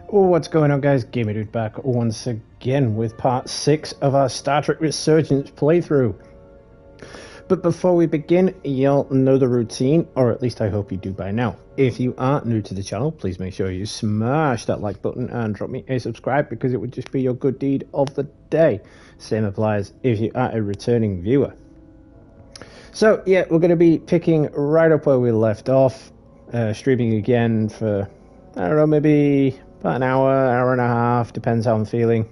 What's going on, guys? Gamer Dude back once again with part 6 of our Star Trek Resurgence playthrough. But before we begin, you'll know the routine, or at least I hope you do by now. If you are new to the channel, please make sure you smash that like button and drop me a subscribe, because it would just be your good deed of the day. Same applies if you are a returning viewer. So yeah, we're going to be picking right up where we left off, streaming again for, I don't know, maybe about an hour and a half, depends how I'm feeling.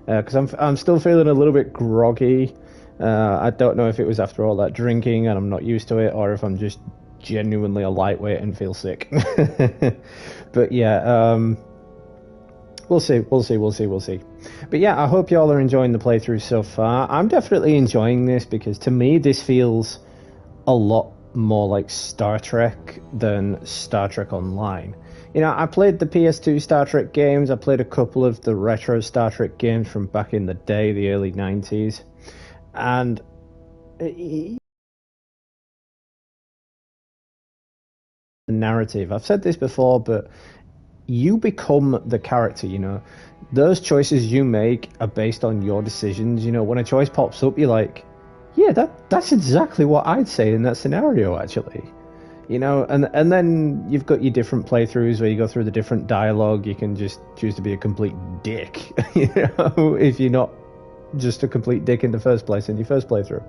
Because I'm still feeling a little bit groggy. I don't know if it was after all that drinking and I'm not used to it, or if I'm just genuinely a lightweight and feel sick. But yeah, we'll see. But yeah, I hope y'all are enjoying the playthrough so far. I'm definitely enjoying this because to me this feels a lot more like Star Trek than Star Trek Online. You know, I played the PS2 Star Trek games, I played a couple of the retro Star Trek games from back in the day, the early 90s, and the narrative, I've said this before, but you become the character, you know. Those choices you make are based on your decisions. You know, when a choice pops up, you're like, yeah, that's exactly what I'd say in that scenario, actually. You know, and then you've got your different playthroughs where you go through the different dialogue. You can just choose to be a complete dick, you know, if you're not just a complete dick in the first place in your first playthrough.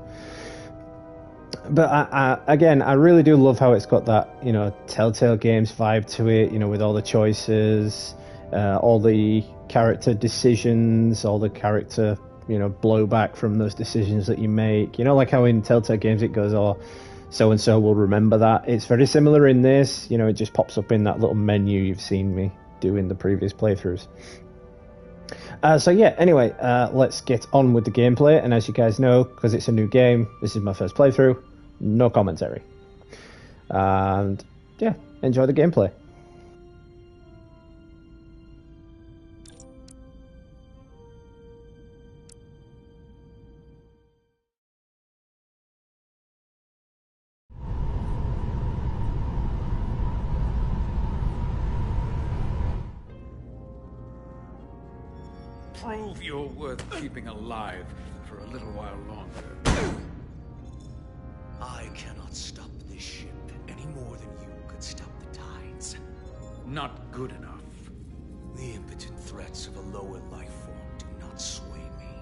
But I really do love how it's got that, you know, Telltale Games vibe to it, you know, with all the choices, all the character decisions, all the character, you know, blowback from those decisions that you make. You know, like how in Telltale Games it goes, oh, so-and-so will remember that. It's very similar in this, you know, it just pops up in that little menu you've seen me do in the previous playthroughs. So yeah, anyway, let's get on with the gameplay, and as you guys know, because it's a new game, this is my first playthrough, no commentary. And yeah, enjoy the gameplay. Prove you're worth keeping alive for a little while longer. I cannot stop this ship any more than you could stop the tides. Not good enough. The impotent threats of a lower life form do not sway me.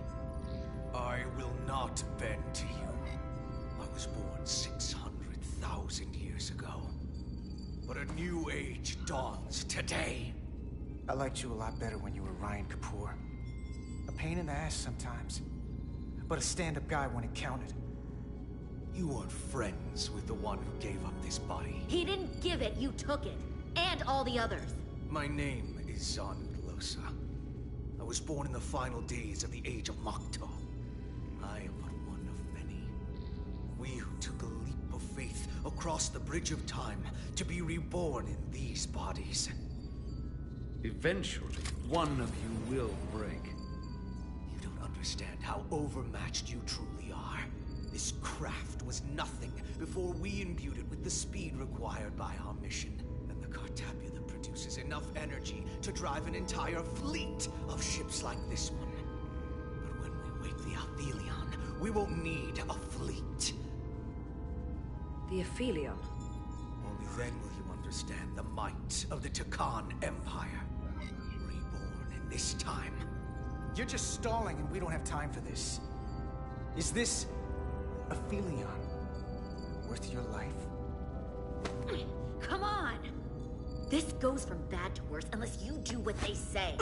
I will not bend to you. I was born 600,000 years ago. But a new age dawns today. I liked you a lot better when you were Ryan Kapoor. A pain in the ass sometimes, but a stand-up guy when it counted. You weren't friends with the one who gave up this body. He didn't give it, you took it. And all the others. My name is Zon Glosa. I was born in the final days of the Age of Makto. I am but one of many. We who took a leap of faith across the bridge of time to be reborn in these bodies. Eventually, one of you will break. You don't understand how overmatched you truly are. This craft was nothing before we imbued it with the speed required by our mission. And the Cartapia that produces enough energy to drive an entire fleet of ships like this one. But when we wake the Aphelion, we won't need a fleet. The Aphelion? Only then will you understand the might of the Takan Empire. Reborn in this time. You're just stalling and we don't have time for this. Is this Aphelion worth your life? Come on! This goes from bad to worse unless you do what they say.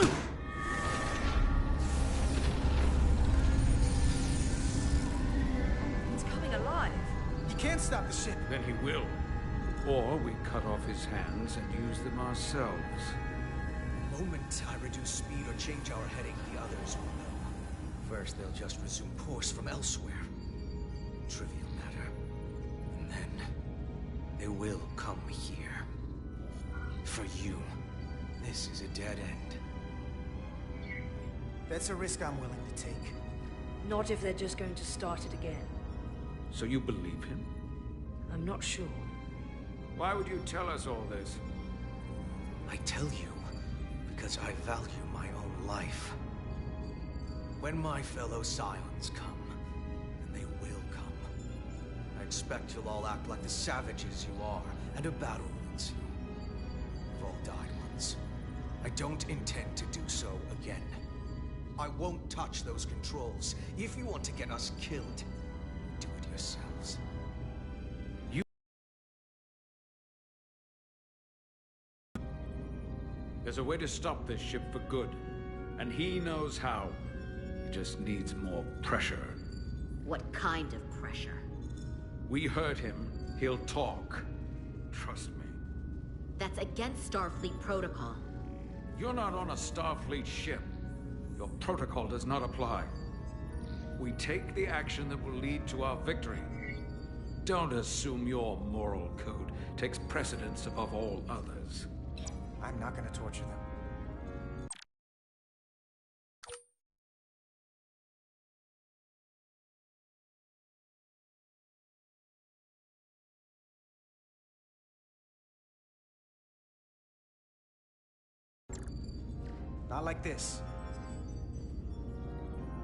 It's coming alive. You can't stop the ship. Then he will. Or we cut off his hands and use them ourselves. The moment I reduce speed or change our heading, the others will know. First, they'll just resume course from elsewhere. Trivial matter. And then, they will come here. For you, this is a dead end. That's a risk I'm willing to take. Not if they're just going to start it again. So you believe him? I'm not sure. Why would you tell us all this? I tell you, because I value my own life. When my fellow Scions come, and they will come, I expect you'll all act like the savages you are, and a battle will ensue. We've all died once. I don't intend to do so again. I won't touch those controls. If you want to get us killed, do it yourselves. There's a way to stop this ship for good, and he knows how. He just needs more pressure. What kind of pressure? We heard him. He'll talk. Trust me. That's against Starfleet protocol. You're not on a Starfleet ship. Your protocol does not apply. We take the action that will lead to our victory. Don't assume your moral code takes precedence above all others. I'm not gonna torture them. Not like this.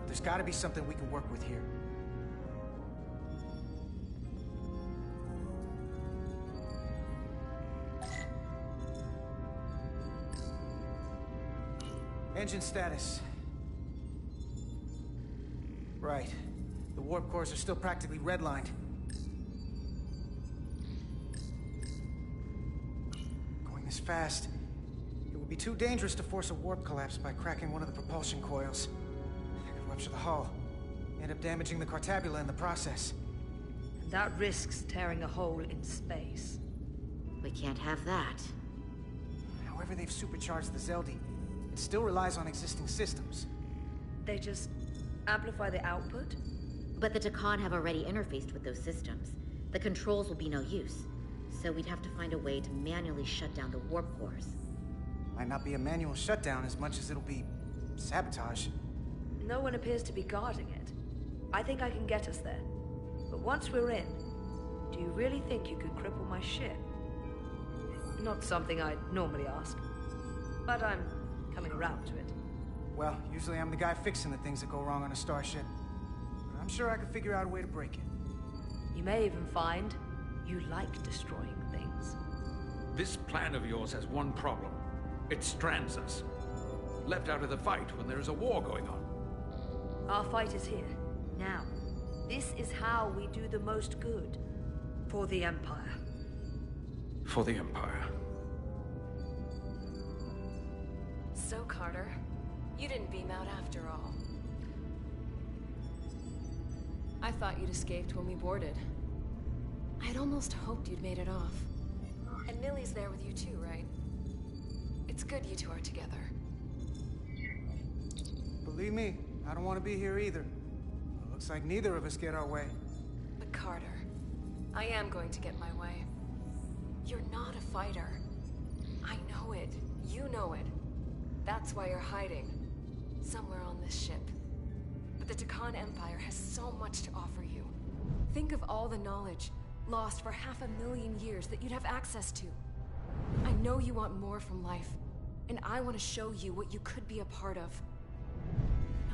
There's gotta be something we can work with here. Engine status. Right. The warp cores are still practically redlined. Going this fast, it would be too dangerous to force a warp collapse by cracking one of the propulsion coils. That could rupture the hull, end up damaging the Cartabula in the process. That risks tearing a hole in space. We can't have that. However they've supercharged the Zeldi, it still relies on existing systems. They just amplify the output? But the Takan have already interfaced with those systems. The controls will be no use. So we'd have to find a way to manually shut down the warp cores. Might not be a manual shutdown as much as it'll be sabotage. No one appears to be guarding it. I think I can get us there. But once we're in, do you really think you could cripple my ship? Not something I'd normally ask. But I'm coming around to it. Well, usually I'm the guy fixing the things that go wrong on a starship. But I'm sure I could figure out a way to break it. You may even find you like destroying things. This plan of yours has one problem. It strands us. Left out of the fight when there is a war going on. Our fight is here, now. This is how we do the most good. For the Empire. For the Empire. So, Carter, you didn't beam out after all. I thought you'd escaped when we boarded. I had almost hoped you'd made it off. And Millie's there with you too, right? It's good you two are together. Believe me, I don't want to be here either. It looks like neither of us get our way. But Carter, I am going to get my way. You're not a fighter. I know it. You know it. That's why you're hiding. Somewhere on this ship. But the Takan Empire has so much to offer you. Think of all the knowledge lost for 500,000 years that you'd have access to. I know you want more from life, and I want to show you what you could be a part of.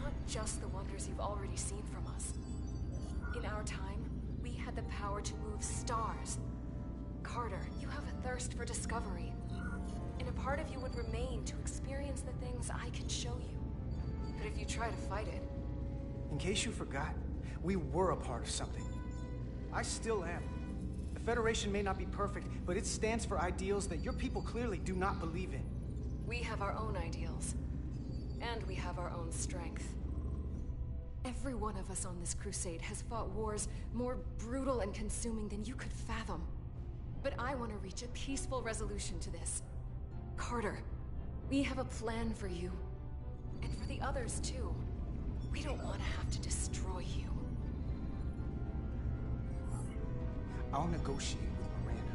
Not just the wonders you've already seen from us. In our time, we had the power to move stars. Carter, you have a thirst for discovery. And a part of you would remain to experience the things I can show you. But if you try to fight it... In case you forgot, we were a part of something. I still am. The Federation may not be perfect, but it stands for ideals that your people clearly do not believe in. We have our own ideals. And we have our own strength. Every one of us on this crusade has fought wars more brutal and consuming than you could fathom. But I want to reach a peaceful resolution to this. Carter, we have a plan for you. And for the others, too. We don't want to have to destroy you. I'll negotiate with Miranda.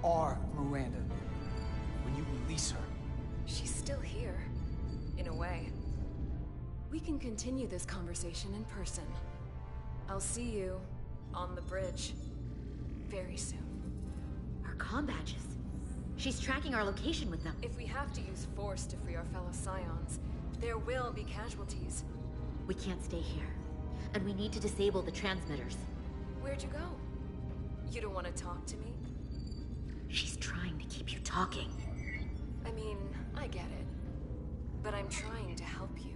Our Miranda. When you release her. She's still here. In a way. We can continue this conversation in person. I'll see you on the bridge very soon. Our comm badges. She's tracking our location with them. If we have to use force to free our fellow Scions, there will be casualties. We can't stay here. And we need to disable the transmitters. Where'd you go? You don't want to talk to me? She's trying to keep you talking. I mean, I get it. But I'm trying to help you.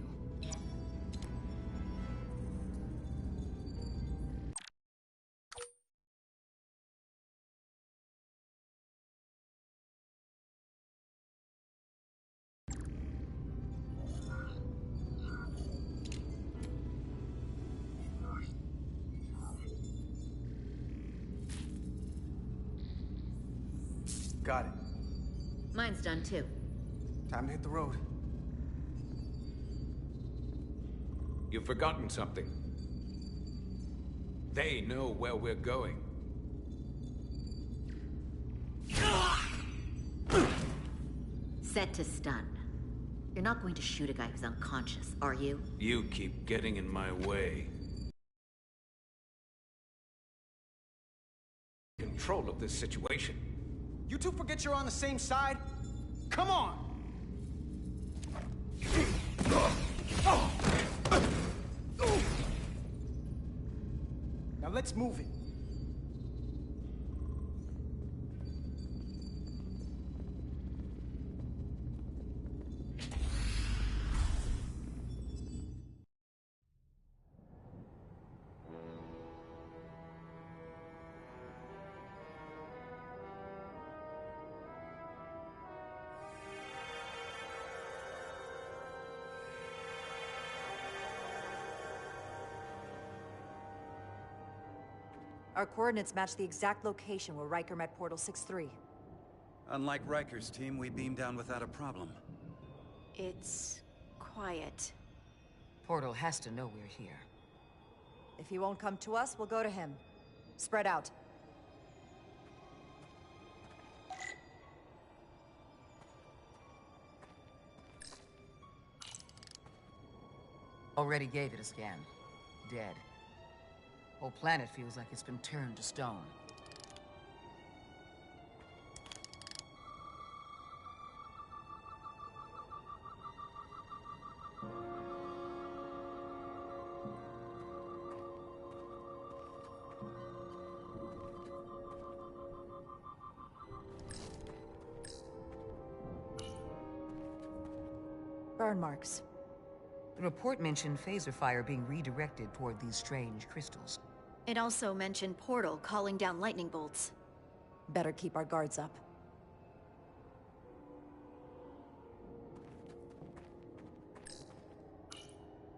Got it. Mine's done too. Time to hit the road. You've forgotten something. They know where we're going. Set to stun. You're not going to shoot a guy who's unconscious, are you? You keep getting in my way. Control of this situation. You two forget you're on the same side? Come on! Now let's move it. Our coordinates match the exact location where Riker met Portal 6-3. Unlike Riker's team, we beamed down without a problem. It's quiet. Portal has to know we're here. If he won't come to us, we'll go to him. Spread out. Already gave it a scan. Dead. Whole planet feels like it's been turned to stone. Burn marks. The report mentioned phaser fire being redirected toward these strange crystals. It also mentioned Portal calling down lightning bolts. Better keep our guards up.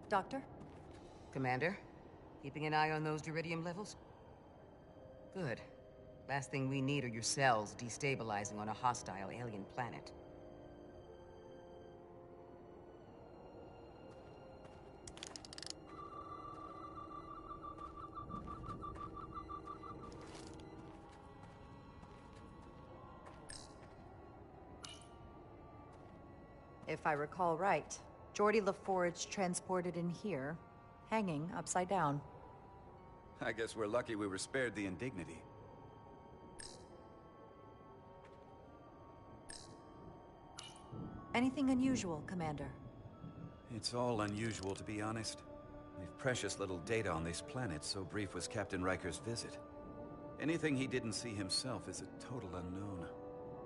Doctor? Commander, keeping an eye on those Duridium levels? Good. Last thing we need are your cells destabilizing on a hostile alien planet. If I recall right, Geordi LaForge transported in here, hanging upside down. I guess we're lucky we were spared the indignity. Anything unusual, Commander? It's all unusual, to be honest. We've precious little data on this planet, so brief was Captain Riker's visit. Anything he didn't see himself is a total unknown.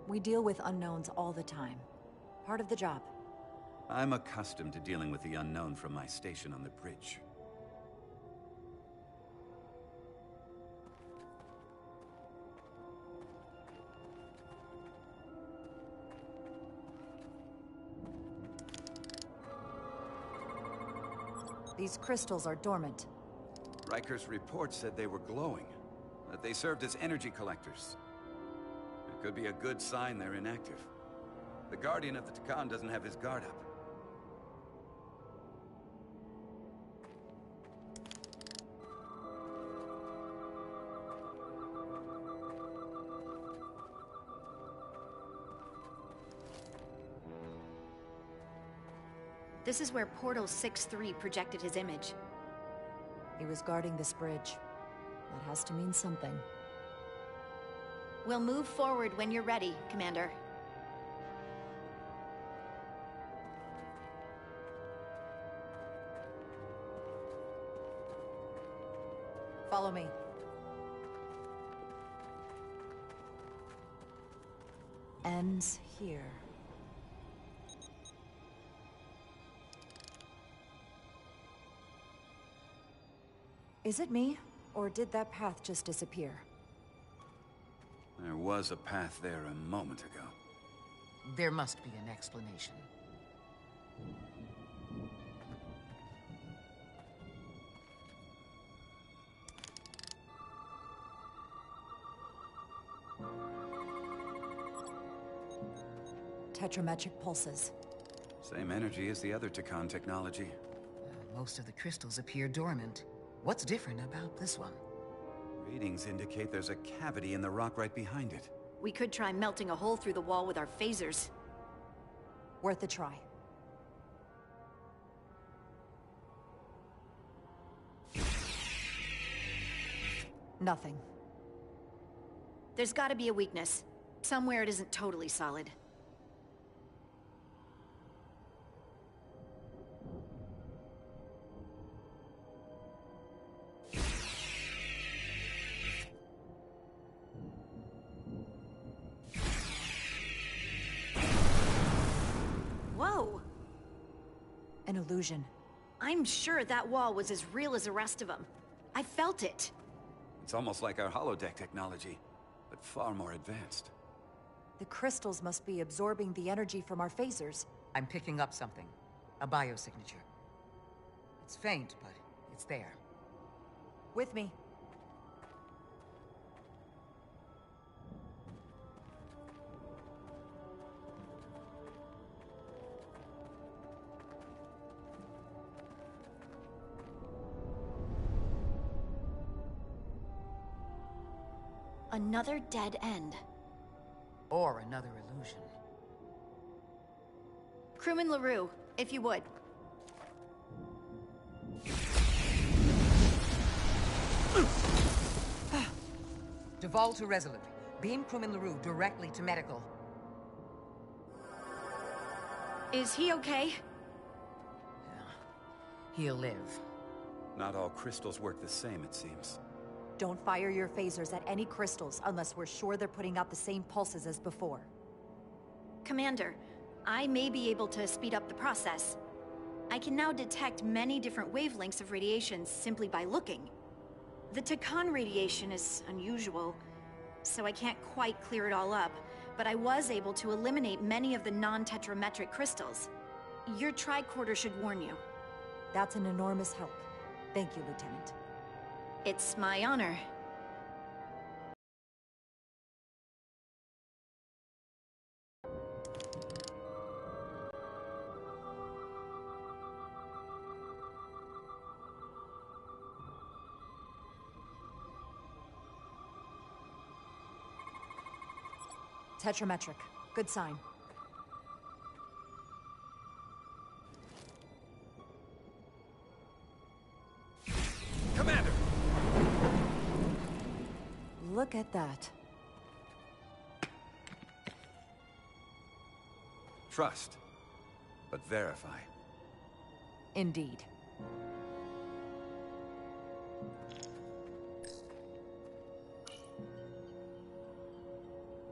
We deal with unknowns all the time. Part of the job. I'm accustomed to dealing with the unknown from my station on the bridge. These crystals are dormant. Riker's report said they were glowing, that they served as energy collectors. It could be a good sign they're inactive. The Guardian of the Takan doesn't have his guard up. This is where Portal 6-3 projected his image. He was guarding this bridge. That has to mean something. We'll move forward when you're ready, Commander. ends here. Is it me, or did that path just disappear? There was a path there a moment ago. There must be an explanation. Tetrametric pulses. Same energy as the other Takan technology. Most of the crystals appear dormant. What's different about this one? Readings indicate there's a cavity in the rock right behind it. We could try melting a hole through the wall with our phasers. Worth a try. Nothing. There's gotta be a weakness. Somewhere it isn't totally solid. Whoa! An illusion. I'm sure that wall was as real as the rest of them. I felt it. It's almost like our holodeck technology, but far more advanced. The crystals must be absorbing the energy from our phasers. I'm picking up something. A biosignature. It's faint, but it's there. With me. Another dead end. Or another illusion. Crewman LaRue, if you would. Duval to Resolute. Beam crewman LaRue directly to medical. Is he okay? He'll live. Not all crystals work the same, it seems. Don't fire your phasers at any crystals unless we're sure they're putting out the same pulses as before. Commander, I may be able to speed up the process. I can now detect many different wavelengths of radiation simply by looking. The Takan radiation is unusual, so I can't quite clear it all up, but I was able to eliminate many of the non-tetrametric crystals. Your tricorder should warn you. That's an enormous help. Thank you, Lieutenant. It's my honor. Tetrametric. Good sign. Commander! Look at that. Trust, but verify. Indeed.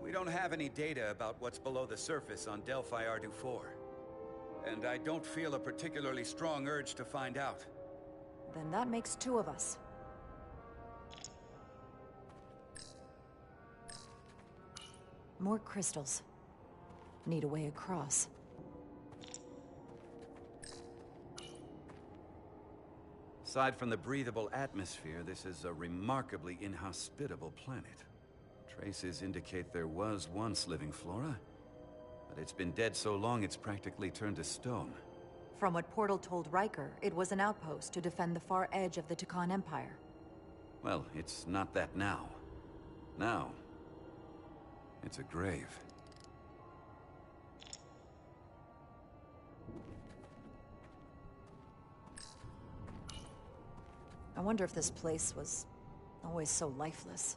We don't have any data about what's below the surface on Delphi Ardu 4. And I don't feel a particularly strong urge to find out. Then that makes two of us. More crystals. Need a way across. Aside from the breathable atmosphere, this is a remarkably inhospitable planet. Traces indicate there was once living flora, but it's been dead so long it's practically turned to stone. From what Portal told Riker, it was an outpost to defend the far edge of the Takan Empire. Well, it's not that now. Now, it's a grave. I wonder if this place was always so lifeless.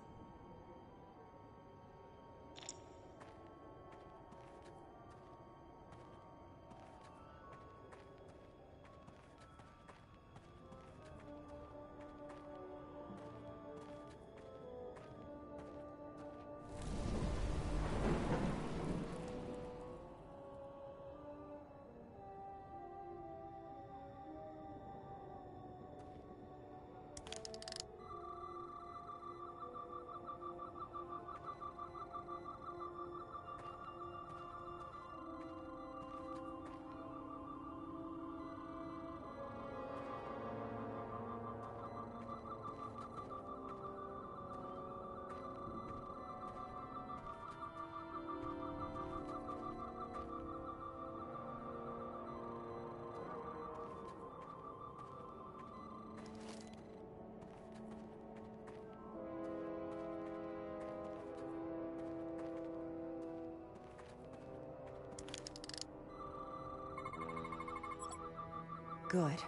Good.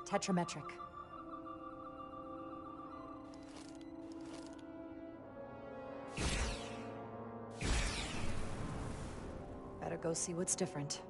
Tetrametric. Better go see what's different.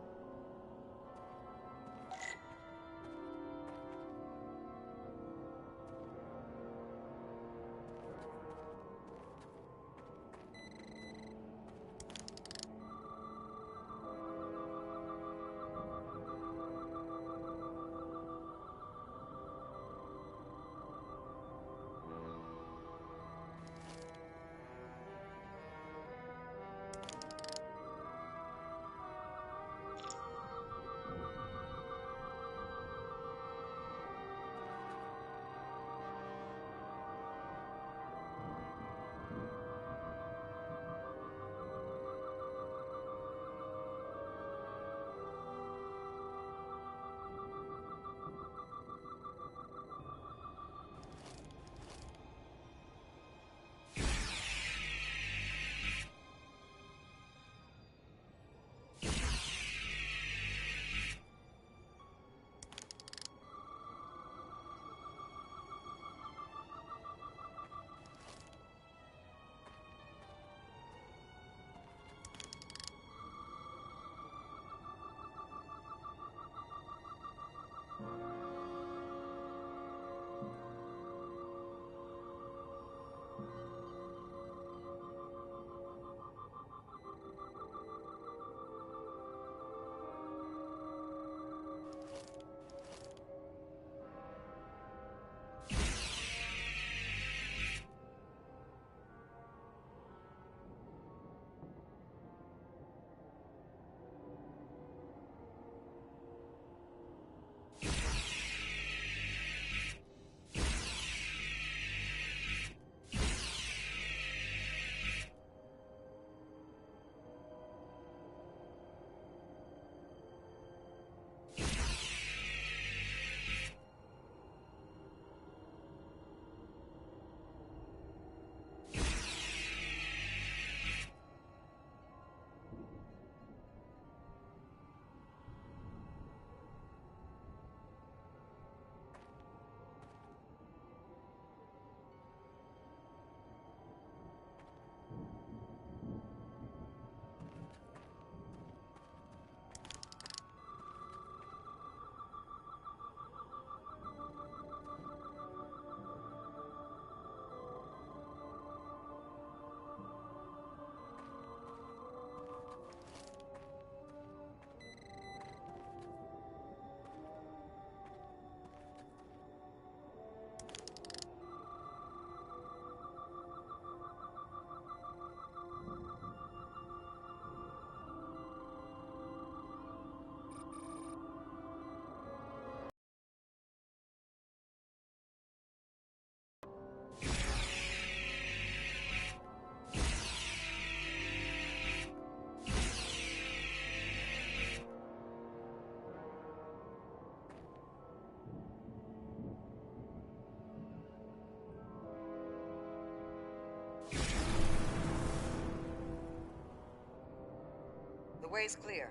way's clear.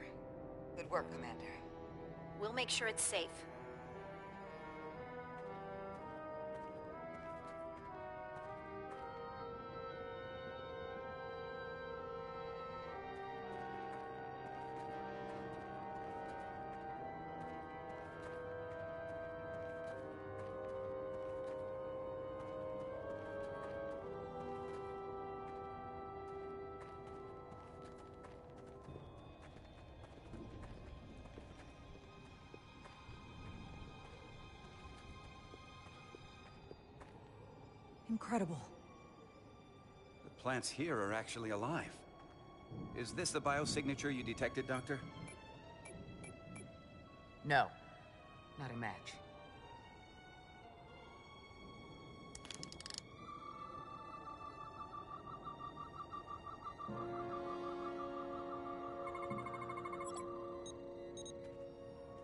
Good work, Commander. We'll make sure it's safe. Incredible. The plants here are actually alive. Is this the biosignature you detected, Doctor? No. Not a match.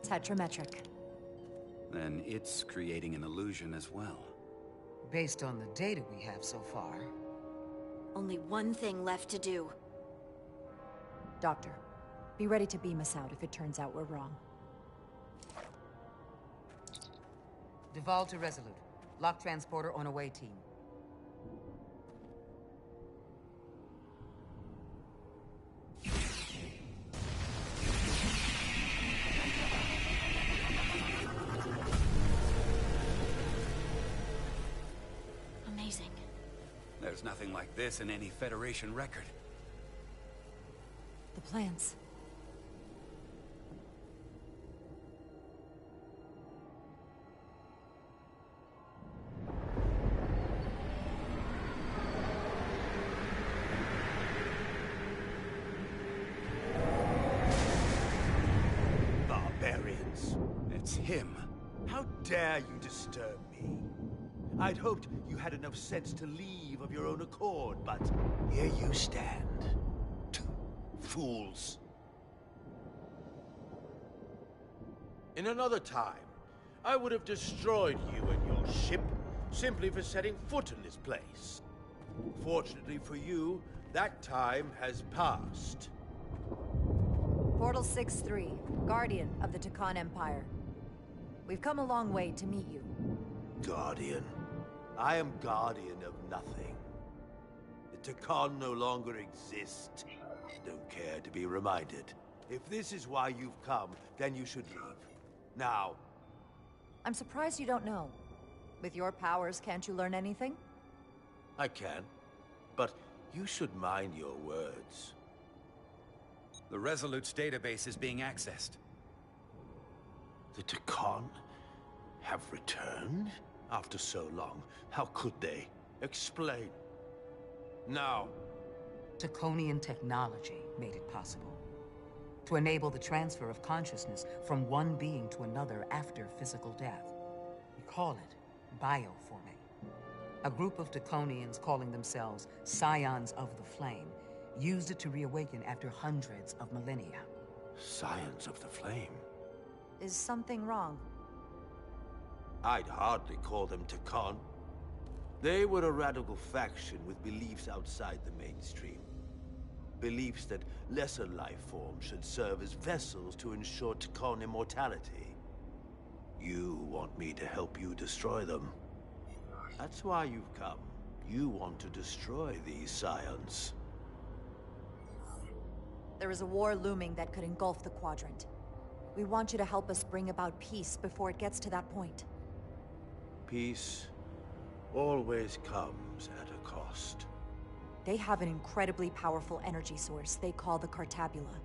Tetrametric. Then it's creating an illusion as well. Based on the data we have so far. Only one thing left to do. Doctor, be ready to beam us out if it turns out we're wrong. Duval to Resolute. Lock transporter on away team. Amazing. There's nothing like this in any Federation record. The plans. Barbarians. It's him. How dare you disturb me? I'd hoped you had enough sense to leave of your own accord, but here you stand. Fools. In another time, I would have destroyed you and your ship simply for setting foot in this place. Fortunately for you, that time has passed. Portal 6-3, Guardian of the Takan Empire. We've come a long way to meet you. Guardian? I am guardian of nothing. The Takan no longer exist. Don't care to be reminded. If this is why you've come, then you should leave. Now. I'm surprised you don't know. With your powers, can't you learn anything? I can. But you should mind your words. The Resolute's database is being accessed. The Takan have returned? After so long, how could they? Explain. Now. Taconian technology made it possible. To enable the transfer of consciousness from one being to another after physical death. We call it bioforming. A group of Taconians calling themselves Scions of the Flame used it to reawaken after hundreds of millennia. Scions of the Flame? Is something wrong? I'd hardly call them Takan. They were a radical faction with beliefs outside the mainstream. Beliefs that lesser life forms should serve as vessels to ensure Takan immortality. You want me to help you destroy them. That's why you've come. You want to destroy these Scions. There is a war looming that could engulf the Quadrant. We want you to help us bring about peace before it gets to that point. Peace always comes at a cost. They have an incredibly powerful energy source they call the Cartabula.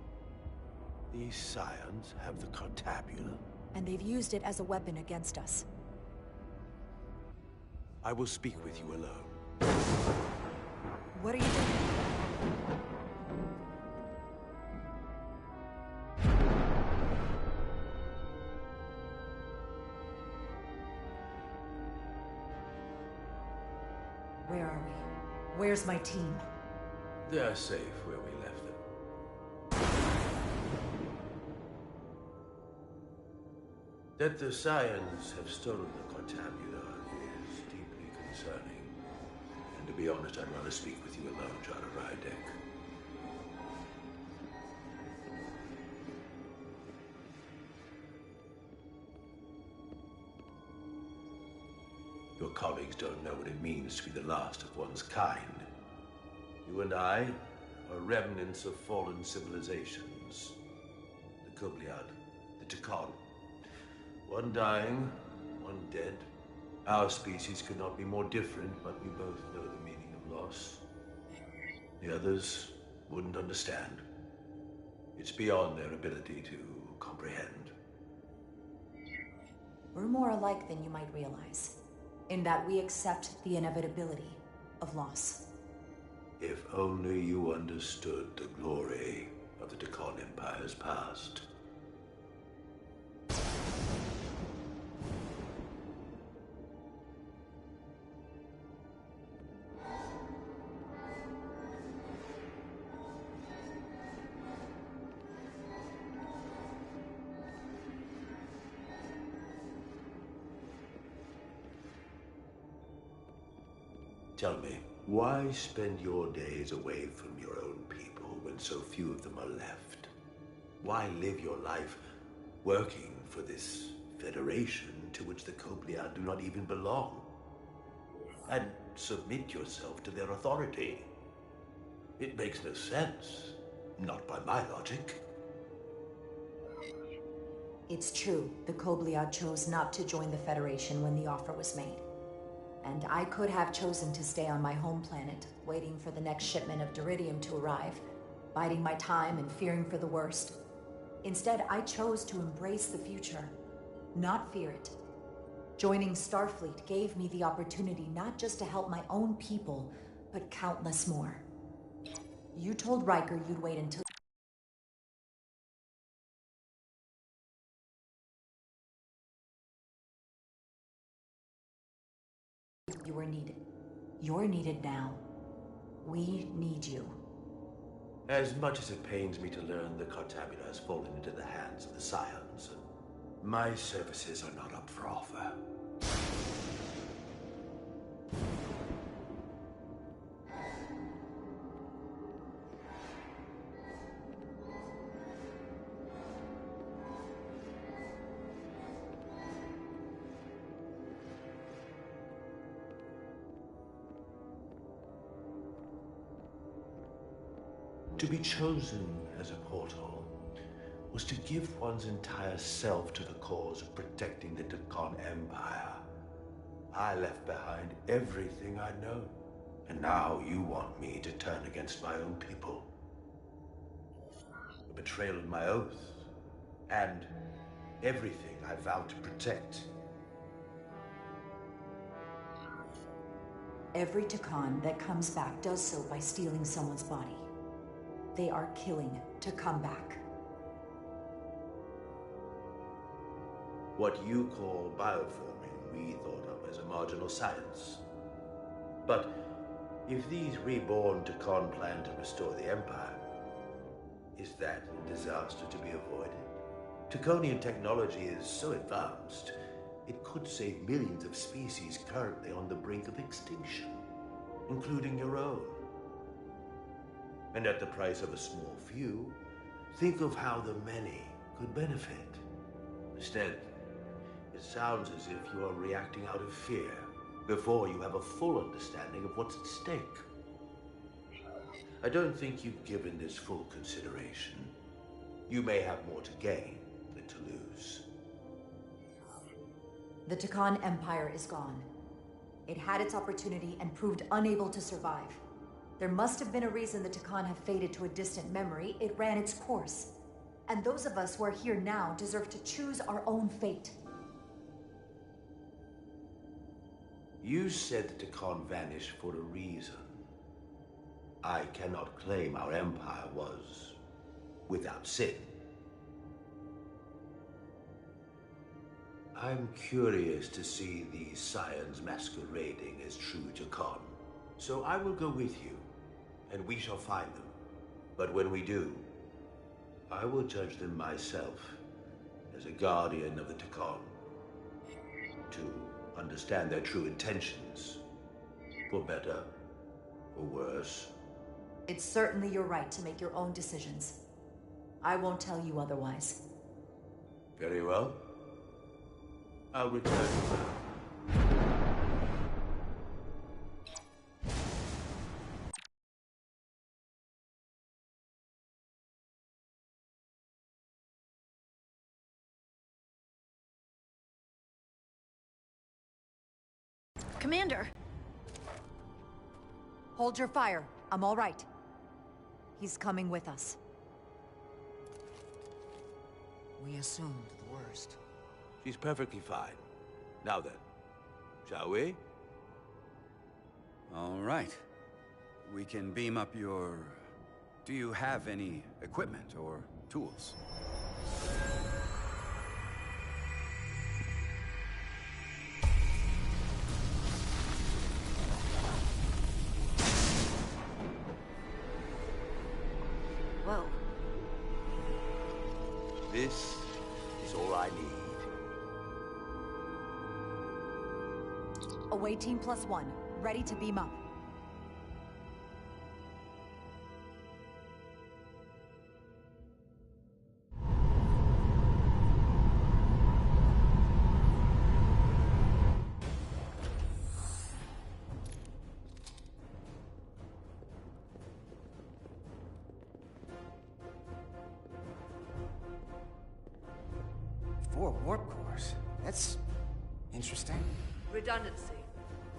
These Scions have the Cartabula? And they've used it as a weapon against us. I will speak with you alone. What are you doing? Where are we? Where's my team? They're safe where we left them. That the Scions have stolen the Cartabula is deeply concerning. And to be honest, I'd rather speak with you alone, John Rydek. colleagues don't know what it means to be the last of one's kind. You and I are remnants of fallen civilizations. The Kobliad, the Tekon. One dying, one dead. Our species could not be more different, but we both know the meaning of loss. The others wouldn't understand. It's beyond their ability to comprehend. We're more alike than you might realize, in that we accept the inevitability of loss. If only you understood the glory of the Tekon Empire's past. Tell me, why spend your days away from your own people when so few of them are left? Why live your life working for this federation to which the Kobliad do not even belong? And submit yourself to their authority? It makes no sense. Not by my logic. It's true, the Kobliad chose not to join the Federation when the offer was made. And I could have chosen to stay on my home planet, waiting for the next shipment of Duridium to arrive, biding my time and fearing for the worst. Instead, I chose to embrace the future, not fear it. Joining Starfleet gave me the opportunity not just to help my own people, but countless more. You told Riker you'd wait until you were needed. You're needed now. We need you. As much as it pains me to learn the Cartabula has fallen into the hands of the Scions, my services are not up for offer. To be chosen as a portal was to give one's entire self to the cause of protecting the Tekon Empire. I left behind everything I'd known, and now you want me to turn against my own people. A betrayal of my oath, and everything I vowed to protect. Every Tekon that comes back does so by stealing someone's body. They are killing to come back. What you call bioforming, we thought of as a marginal science. But if these reborn Tekon plan to restore the Empire, is that a disaster to be avoided? Tekonian technology is so advanced, it could save millions of species currently on the brink of extinction, including your own. And at the price of a small few, think of how the many could benefit. Instead, it sounds as if you are reacting out of fear before you have a full understanding of what's at stake. I don't think you've given this full consideration. You may have more to gain than to lose. The Tekon Empire is gone. It had its opportunity and proved unable to survive. There must have been a reason the Tekon have faded to a distant memory. It ran its course. And those of us who are here now deserve to choose our own fate. You said the Tekon vanished for a reason. I cannot claim our empire was without sin. I'm curious to see these Scions masquerading as true Tekon. So I will go with you, and we shall find them. But when we do, I will judge them myself as a guardian of the Tekon, to understand their true intentions, for better or worse. It's certainly your right to make your own decisions. I won't tell you otherwise. Very well. I'll return now. Commander! Hold your fire. I'm all right. He's coming with us. We assumed the worst. She's perfectly fine. Now then, shall we? All right. We can beam up your... Do you have any equipment or tools? Whoa. This is all I need. Away team +1. Ready to beam up. Four warp cores. That's interesting. Redundancy.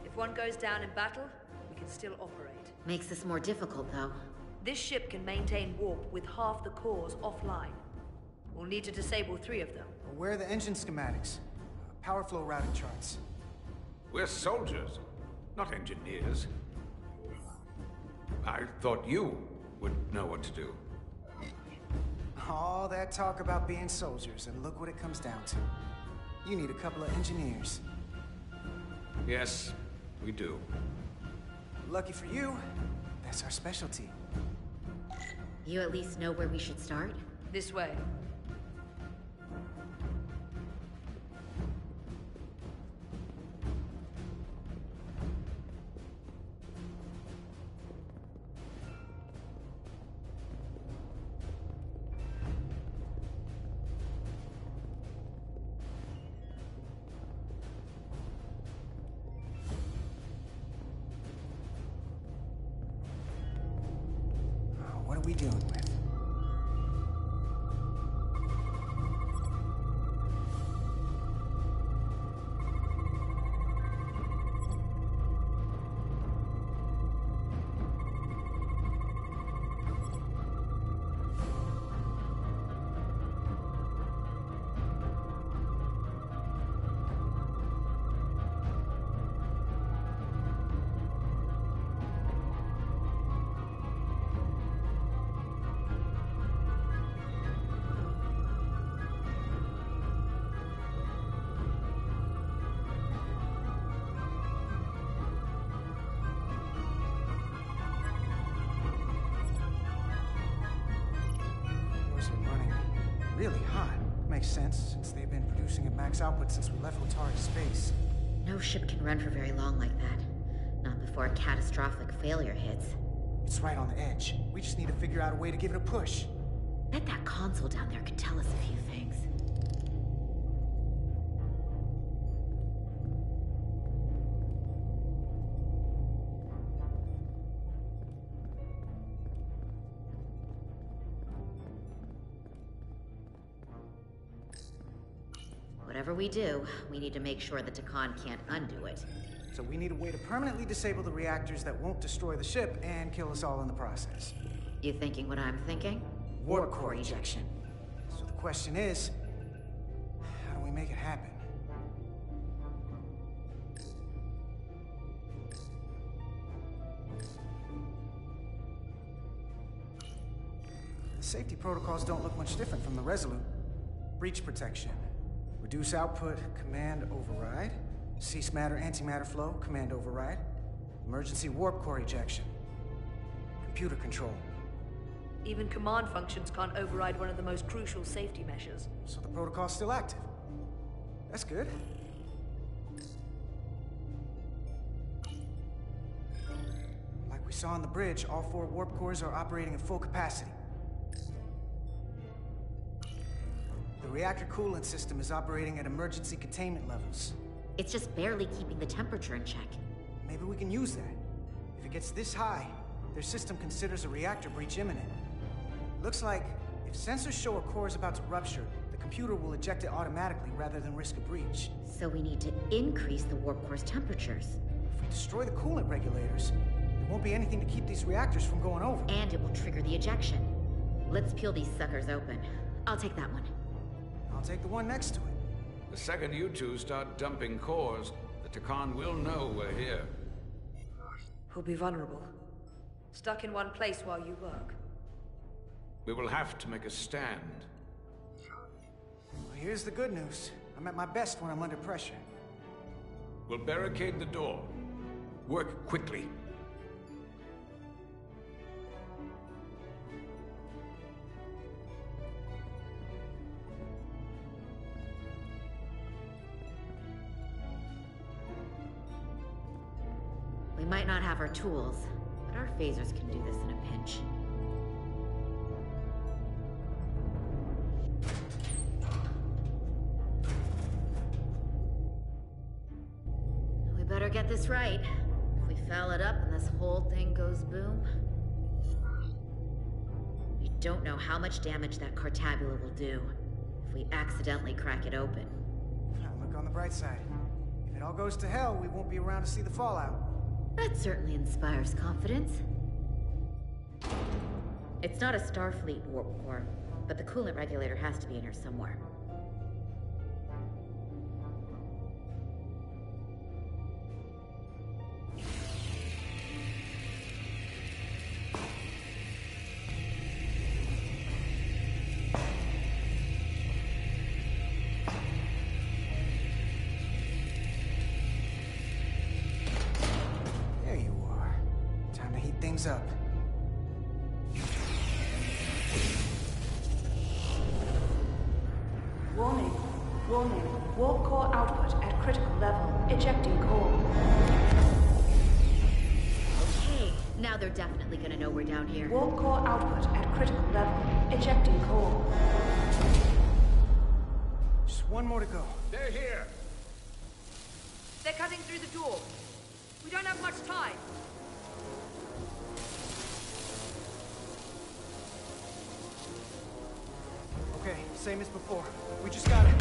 If one goes down in battle, we can still operate. Makes this more difficult, though. This ship can maintain warp with half the cores offline. We'll need to disable 3 of them. Well, where are the engine schematics? Power flow routing charts. We're soldiers, not engineers. I thought you would know what to do. All that talk about being soldiers, and look what it comes down to. You need a couple of engineers. Yes, we do. Lucky for you, that's our specialty. You at least know where we should start? This way. What are we dealing with? Really hot. Makes sense, since they've been producing at max output since we left Latari space. No ship can run for very long like that. Not before a catastrophic failure hits. It's right on the edge. We just need to figure out a way to give it a push. Bet that console down there could tell us a few things. Whatever we do, we need to make sure the Takan can't undo it. So we need a way to permanently disable the reactors that won't destroy the ship and kill us all in the process. You thinking what I'm thinking? Warp core ejection. So the question is, how do we make it happen? The safety protocols don't look much different from the Resolute. Breach protection. Reduce output, command override. Cease matter, antimatter flow, command override. Emergency warp core ejection. Computer control. Even command functions can't override one of the most crucial safety measures. So the protocol's still active. That's good. Like we saw on the bridge, all 4 warp cores are operating at full capacity. The reactor coolant system is operating at emergency containment levels. It's just barely keeping the temperature in check. Maybe we can use that. If it gets this high, their system considers a reactor breach imminent. Looks like if sensors show a core is about to rupture, the computer will eject it automatically rather than risk a breach. So we need to increase the warp core's temperatures. we destroy the coolant regulators, there won't be anything to keep these reactors from going over. And it will trigger the ejection. Let's peel these suckers open. I'll take that one. I'll take the one next to it. The second you two start dumping cores, the Takan will know we're here. We'll be vulnerable. Stuck in one place while you work. We will have to make a stand. Well, here's the good news. I'm at my best when I'm under pressure. We'll barricade the door. Work quickly. We might not have our tools, but our phasers can do this in a pinch. We better get this right. If we foul it up and this whole thing goes boom... We don't know how much damage that cartabula will do if we accidentally crack it open. Look on the bright side. If it all goes to hell, we won't be around to see the fallout. That certainly inspires confidence. It's not a Starfleet warp core, but the coolant regulator has to be in here somewhere. Up. Warning. Warning. Warp core output at critical level. Ejecting core. Okay, now they're definitely gonna know we're down here. Warp core output at critical level. Ejecting core. Just one more to go. They're here! They're cutting through the door. We don't have much time. Okay, same as before. We just gotta...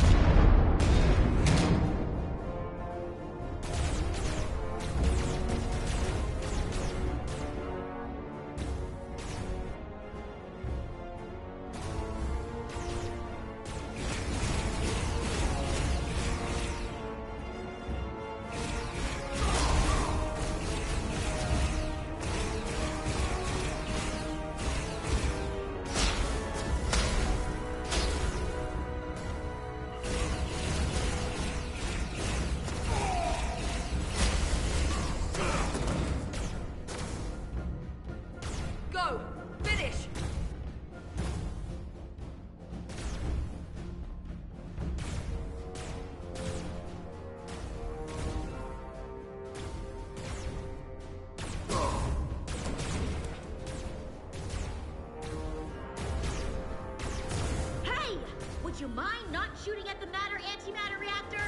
Would you mind not shooting at the matter-antimatter reactor?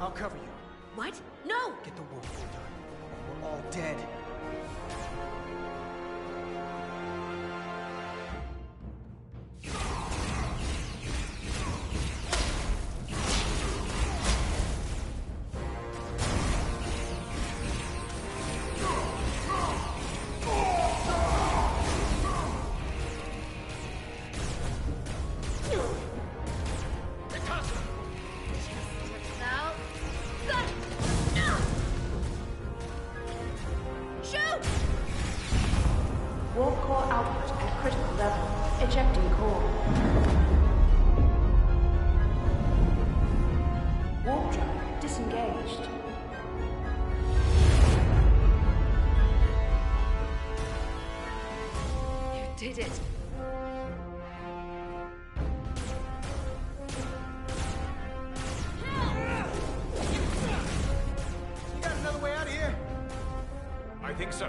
I'll cover you. What? No! Get the warp core done. We're all dead. Did it. You got another way out of here? I think so.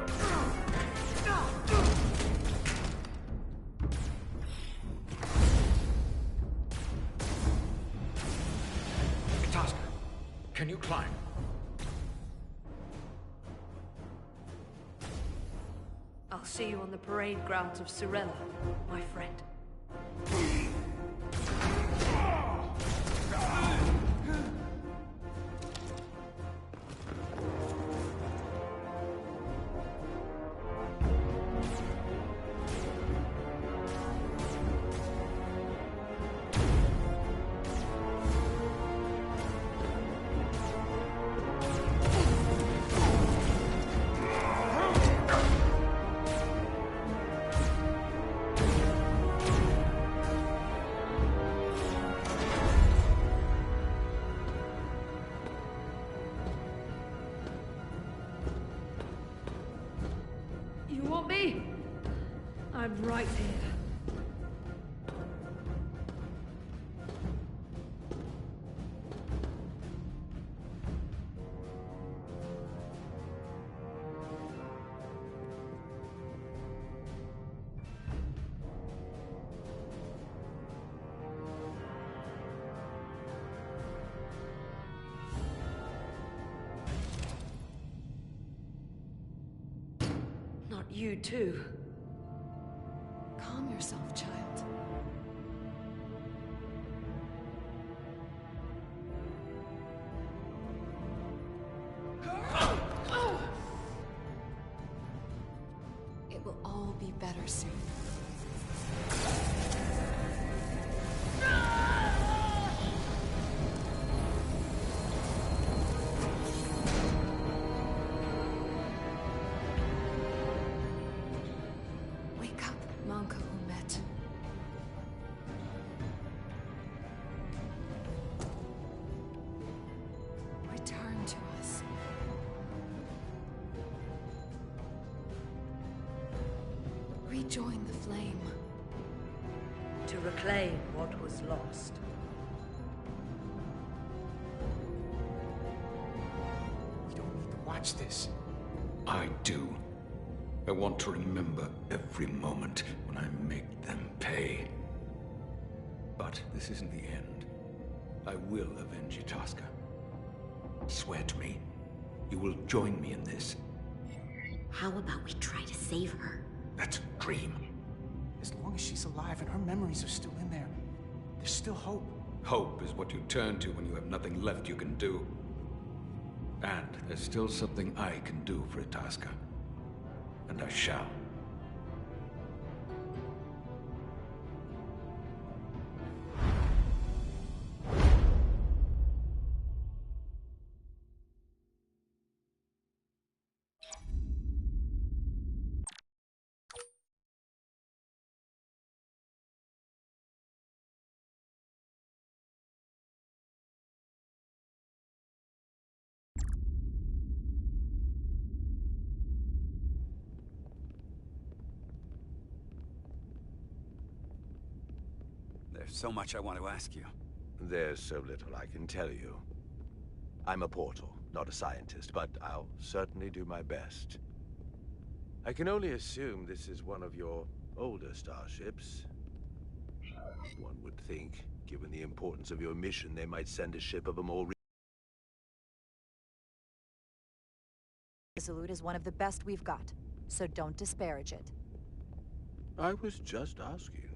Tasker, can you climb? I'll see you on the parade grounds of Surrella, my friend. You want me? I'm right here. Not you too. Calm yourself, child. It will all be better soon. Wake up, Manka Umet. Return to us. Rejoin the flame. To reclaim what was lost. You don't need to watch this. I do. I want to remember every moment when I make them pay. But this isn't the end. I will avenge Itasca. Swear to me, you will join me in this. How about we try to save her? That's a dream. As long as she's alive and her memories are still in there, there's still hope. Hope is what you turn to when you have nothing left you can do. And there's still something I can do for Itasca. And I shall. There's so much I want to ask you. There's so little I can tell you. I'm a portal, not a scientist, but I'll certainly do my best. I can only assume this is one of your older starships. One would think, given the importance of your mission, they might send a ship of a more Resolute is one of the best we've got, so don't disparage it. I was just asking.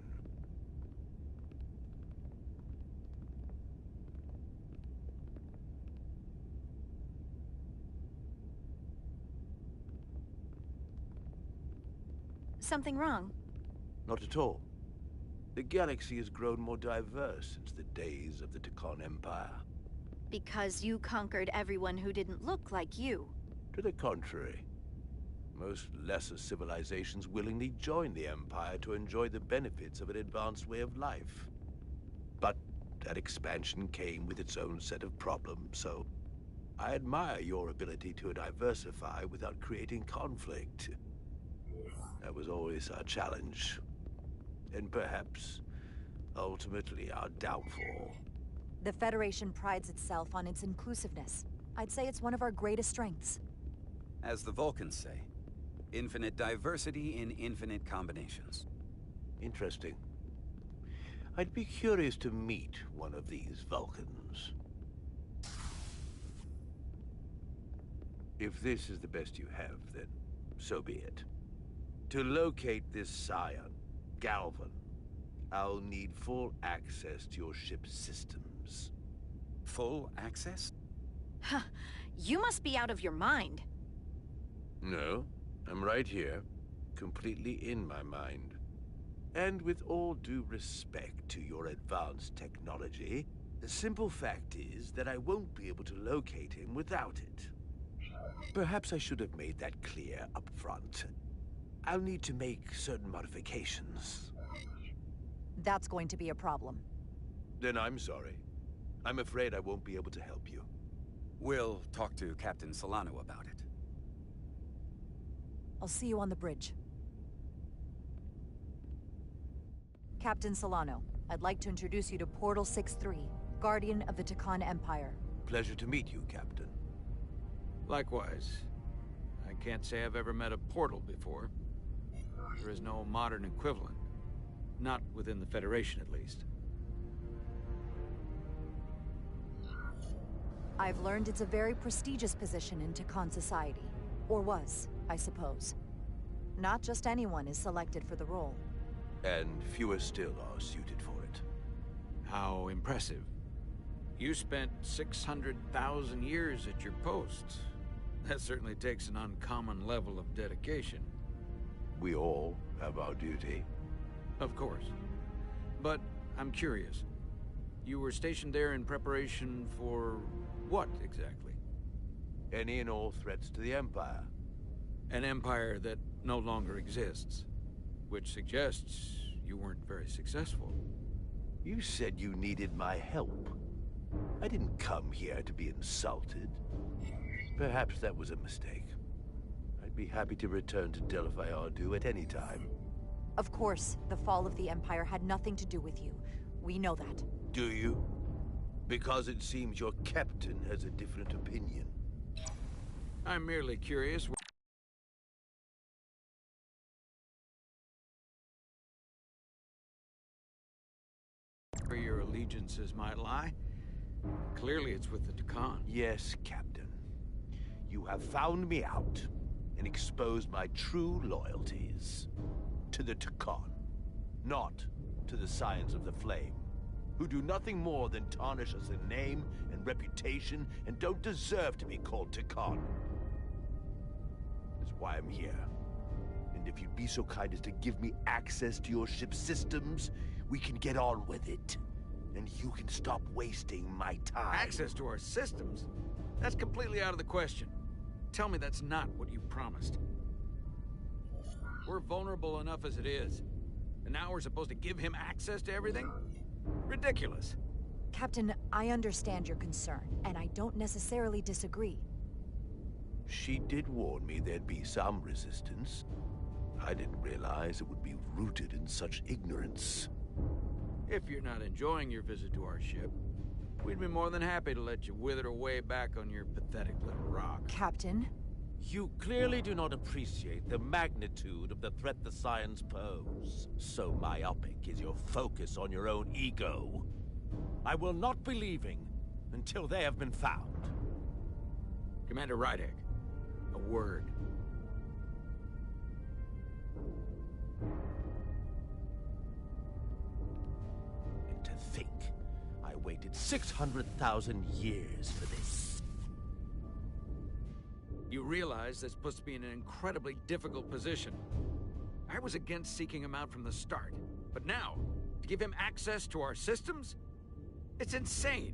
Something wrong? Not at all. The galaxy has grown more diverse since the days of the Tekon Empire. Because you conquered everyone who didn't look like you. To the contrary. Most lesser civilizations willingly join the Empire to enjoy the benefits of an advanced way of life. But that expansion came with its own set of problems, so I admire your ability to diversify without creating conflict. That was always our challenge. And perhaps, ultimately, our downfall. The Federation prides itself on its inclusiveness. I'd say it's one of our greatest strengths. As the Vulcans say, infinite diversity in infinite combinations. Interesting. I'd be curious to meet one of these Vulcans. If this is the best you have, then so be it. To locate this scion, Galvan, I'll need full access to your ship's systems. Full access? Huh. You must be out of your mind. No, I'm right here, completely in my mind. And with all due respect to your advanced technology, the simple fact is that I won't be able to locate him without it. Perhaps I should have made that clear up front. I'll need to make certain modifications. That's going to be a problem. Then I'm sorry. I'm afraid I won't be able to help you. We'll talk to Captain Solano about it. I'll see you on the bridge. Captain Solano, I'd like to introduce you to Portal 6-3, Guardian of the Takan Empire. Pleasure to meet you, Captain. Likewise. I can't say I've ever met a portal before. There is no modern equivalent. Not within the Federation, at least. I've learned it's a very prestigious position in Takan society. Or was, I suppose. Not just anyone is selected for the role. And fewer still are suited for it. How impressive. You spent 600,000 years at your post. That certainly takes an uncommon level of dedication. We all have our duty. Of course. But I'm curious. You were stationed there in preparation for what, exactly? Any and all threats to the Empire. An empire that no longer exists. Which suggests you weren't very successful. You said you needed my help. I didn't come here to be insulted. Perhaps that was a mistake. I'd be happy to return to Delphi Ardu at any time. Of course, the fall of the Empire had nothing to do with you. We know that. Do you? Because it seems your captain has a different opinion. I'm merely curious where your allegiances might lie. Clearly it's with the Takan. Yes, Captain. You have found me out and exposed my true loyalties. To the Takan, not to the Scions of the Flame, who do nothing more than tarnish us in name and reputation and don't deserve to be called Takan. That's why I'm here. And if you'd be so kind as to give me access to your ship's systems, we can get on with it. And you can stop wasting my time. Access to our systems? That's completely out of the question. Tell me that's not what you promised. We're vulnerable enough as it is. And now we're supposed to give him access to everything? Ridiculous. Captain, I understand your concern, and I don't necessarily disagree. She did warn me there'd be some resistance. I didn't realize it would be rooted in such ignorance. If you're not enjoying your visit to our ship, we'd be more than happy to let you wither away back on your pathetic little rock. Captain? You clearly do not appreciate the magnitude of the threat the Scions pose. So myopic is your focus on your own ego. I will not be leaving until they have been found. Commander Rydek, a word. And to think, I waited 600,000 years for this. You realize this puts me in an incredibly difficult position. I was against seeking him out from the start, but now, to give him access to our systems? It's insane.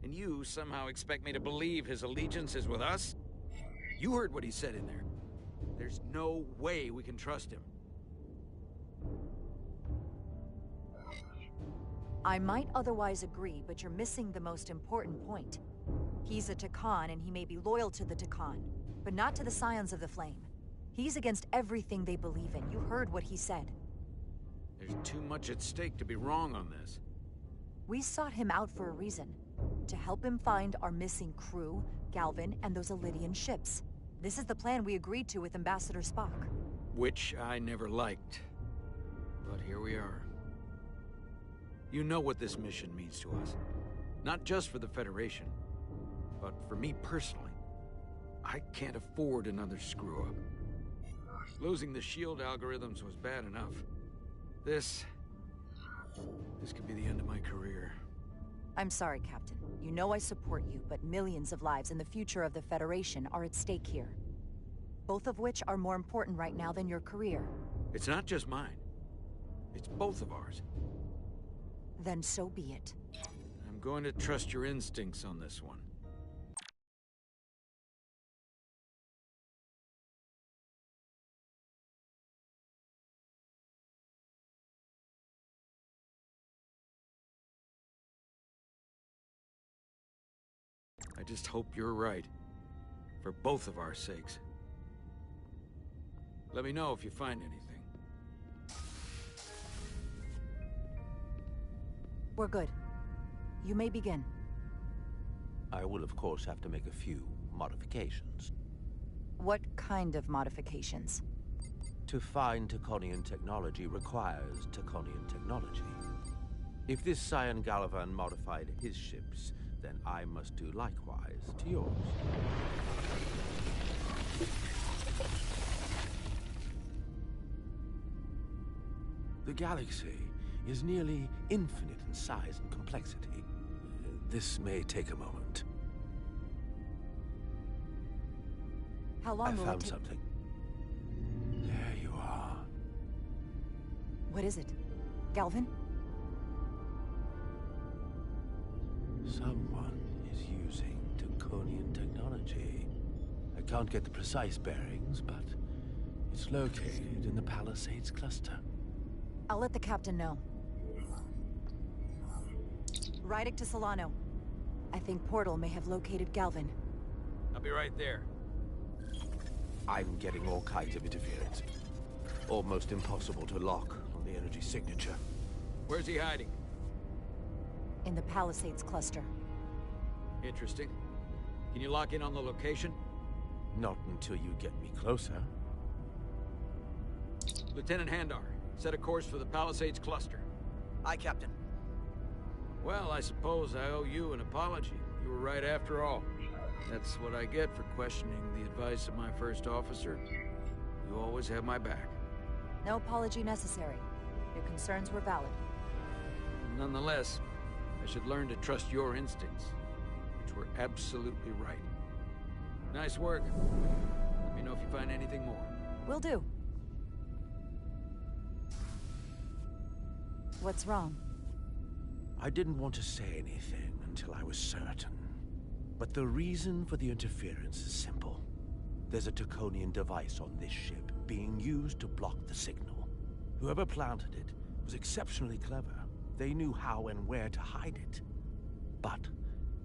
And you somehow expect me to believe his allegiance is with us? You heard what he said in there. There's no way we can trust him. I might otherwise agree, but you're missing the most important point. He's a Takan, and he may be loyal to the Takan, but not to the Scions of the Flame. He's against everything they believe in. You heard what he said. There's too much at stake to be wrong on this. We sought him out for a reason. To help him find our missing crew, Galvin, and those Elydian ships. This is the plan we agreed to with Ambassador Spock. Which I never liked. But here we are. You know what this mission means to us. Not just for the Federation, but for me personally. I can't afford another screw-up. Losing the shield algorithms was bad enough. This could be the end of my career. I'm sorry, Captain. You know I support you, but millions of lives and the future of the Federation are at stake here. Both of which are more important right now than your career. It's not just mine. It's both of ours. Then so be it. I'm going to trust your instincts on this one. I just hope you're right. For both of our sakes. Let me know if you find anything. We're good. You may begin. I will, of course, have to make a few modifications. What kind of modifications? To find Taconian technology requires Taconian technology. If this Cyan Galvan modified his ships, then I must do likewise to yours. The galaxy is nearly infinite in size and complexity. This may take a moment. How long will it take? I found something. There you are. What is it? Galvan? Someone is using Taconian technology. I can't get the precise bearings, but it's located in the Palisades cluster. I'll let the captain know. Rydick to Solano. I think Portal may have located Galvan. I'll be right there. I'm getting all kinds of interference. Almost impossible to lock on the energy signature. Where's he hiding? In the Palisades cluster. Interesting. Can you lock in on the location? Not until you get me closer. Lieutenant Handar, set a course for the Palisades cluster. Aye, Captain. Well, I suppose I owe you an apology. You were right after all. That's what I get for questioning the advice of my first officer. You always have my back. No apology necessary. Your concerns were valid. Nonetheless, I should learn to trust your instincts, which were absolutely right. Nice work. Let me know if you find anything more. Will do. What's wrong? I didn't want to say anything until I was certain. But the reason for the interference is simple. There's a Taconian device on this ship being used to block the signal. Whoever planted it was exceptionally clever. They knew how and where to hide it. But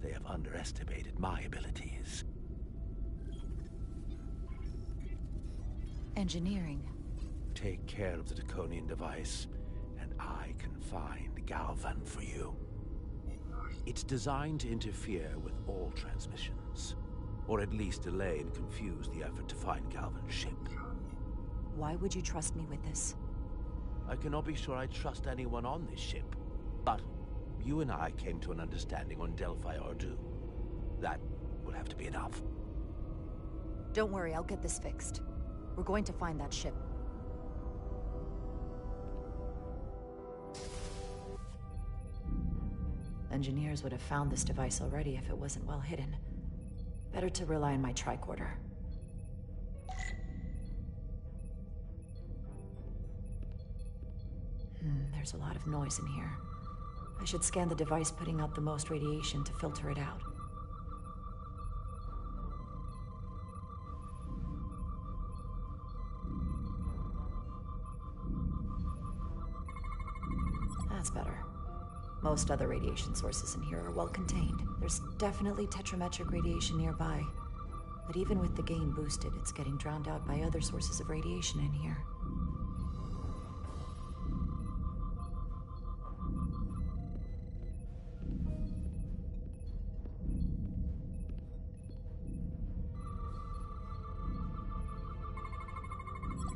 they have underestimated my abilities. Engineering. Take care of the Taconian device, and I can find Galvan for you. It's designed to interfere with all transmissions, or at least delay and confuse the effort to find Galvan's ship. Why would you trust me with this? I cannot be sure I trust anyone on this ship, but you and I came to an understanding on Delphi Ardu. That will have to be enough. Don't worry, I'll get this fixed. We're going to find that ship. Engineers would have found this device already if it wasn't well hidden. Better to rely on my tricorder. There's a lot of noise in here. I should scan the device putting out the most radiation to filter it out. That's better. Most other radiation sources in here are well contained. There's definitely tetrametric radiation nearby. But even with the gain boosted, it's getting drowned out by other sources of radiation in here.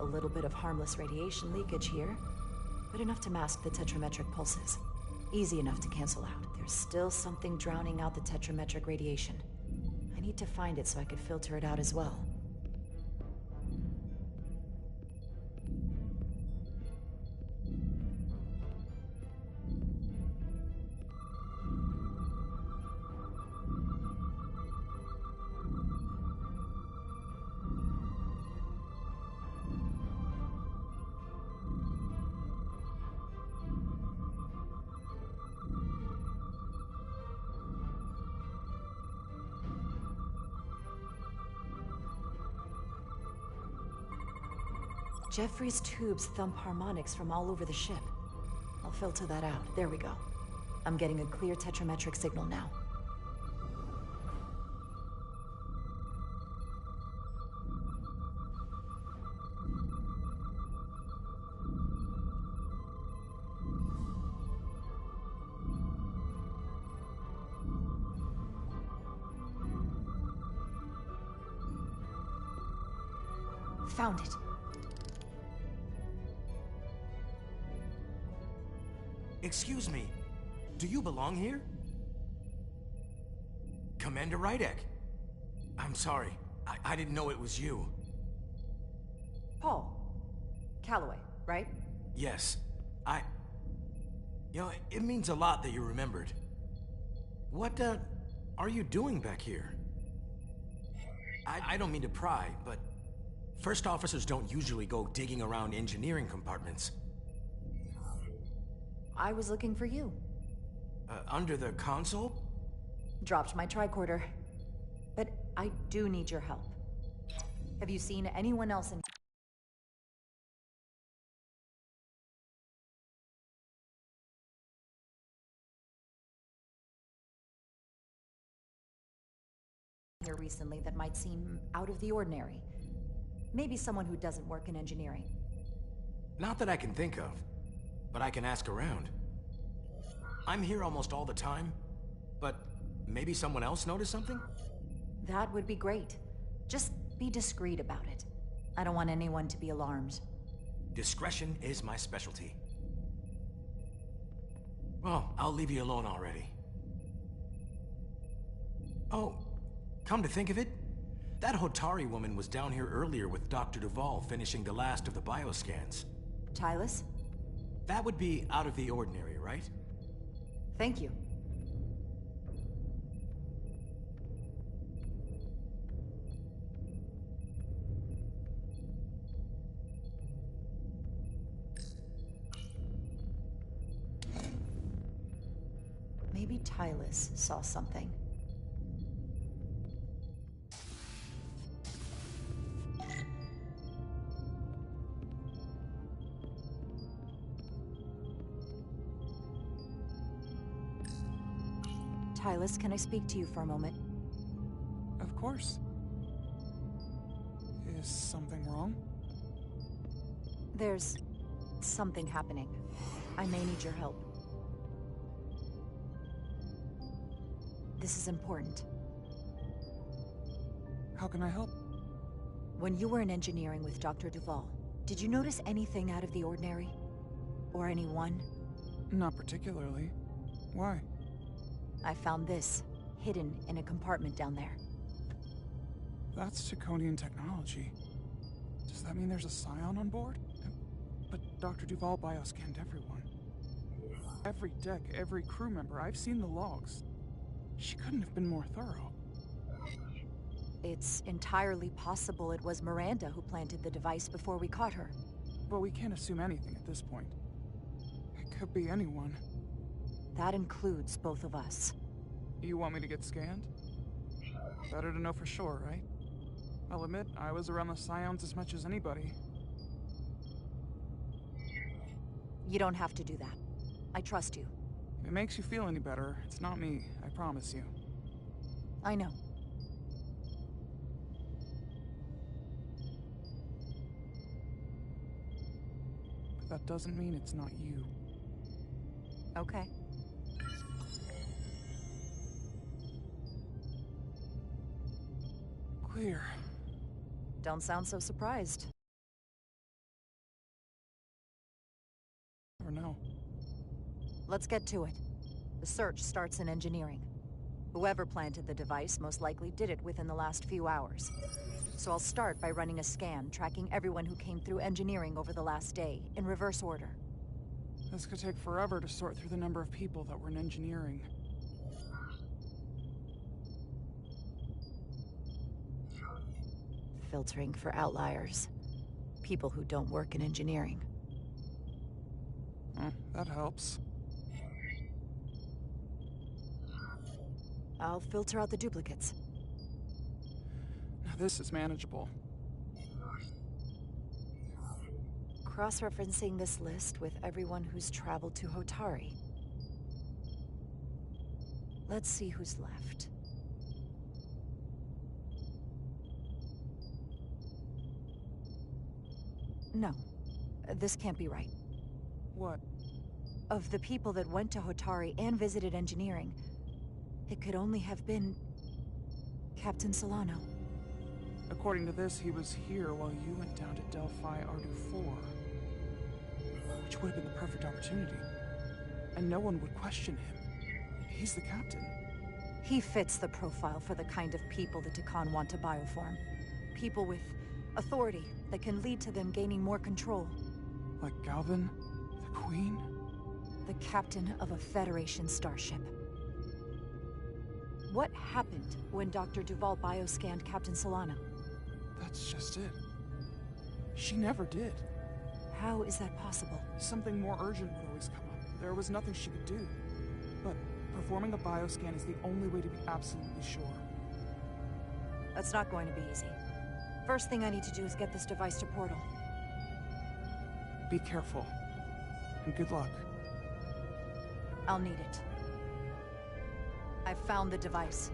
A little bit of harmless radiation leakage here, but enough to mask the tetrametric pulses. Easy enough to cancel out. There's still something drowning out the tetrametric radiation. I need to find it so I could filter it out as well. Jeffrey's tubes thump harmonics from all over the ship. I'll filter that out. There we go. I'm getting a clear tetrametric signal now. Found it. Excuse me, do you belong here? Commander Rydek. I'm sorry, I didn't know it was you. Paul. Calloway, right? Yes, You know, it means a lot that you remembered. What, are you doing back here? I don't mean to pry, but first officers don't usually go digging around engineering compartments. I was looking for you. Under the console? Dropped my tricorder. But I do need your help. Have you seen anyone else in here recently that might seem out of the ordinary? Maybe someone who doesn't work in engineering. Not that I can think of, but I can ask around. I'm here almost all the time, but maybe someone else noticed something? That would be great. Just be discreet about it. I don't want anyone to be alarmed. Discretion is my specialty. Well, I'll leave you alone already. Oh, come to think of it, that Hotari woman was down here earlier with Dr. Duvall finishing the last of the bioscans. Tylus? That would be out of the ordinary, right? Thank you. Maybe Tylus saw something. Tylus, can I speak to you for a moment? Of course. Is something wrong? There's something happening. I may need your help. This is important. How can I help? When you were in engineering with Dr. Duvall, did you notice anything out of the ordinary? Or anyone? Not particularly. Why? I found this, hidden in a compartment down there. That's Taconian technology. Does that mean there's a Scion on board? But Dr. Duvall bioscanned everyone. Every deck, every crew member, I've seen the logs. She couldn't have been more thorough. It's entirely possible it was Miranda who planted the device before we caught her. But we can't assume anything at this point. It could be anyone. That includes both of us. You want me to get scanned? Better to know for sure, right? I'll admit, I was around the Scions as much as anybody. You don't have to do that. I trust you. If it makes you feel any better, it's not me, I promise you. I know. But that doesn't mean it's not you. Okay. Clear. Don't sound so surprised. Or no. Let's get to it. The search starts in engineering. Whoever planted the device most likely did it within the last few hours. So I'll start by running a scan, tracking everyone who came through engineering over the last day, in reverse order. This could take forever to sort through the number of people that were in engineering. Filtering for outliers. People who don't work in engineering. That helps. I'll filter out the duplicates. Now this is manageable. Cross-referencing this list with everyone who's traveled to Hotari. Let's see who's left. No, this can't be right. What? Of the people that went to Hotari and visited engineering, it could only have been Captain Solano. According to this, he was here while you went down to Delphi Ardu 4. Which would have been the perfect opportunity. And no one would question him. He's the captain. He fits the profile for the kind of people the Takan want to bioform. People with authority that can lead to them gaining more control. Like Galvin? The Queen? The captain of a Federation starship. What happened when Dr. Duval bioscanned Captain Solano? That's just it. She never did. How is that possible? Something more urgent would always come up. There was nothing she could do. But performing a bioscan is the only way to be absolutely sure. That's not going to be easy. First thing I need to do is get this device to Portal. Be careful. And good luck. I'll need it. I've found the device.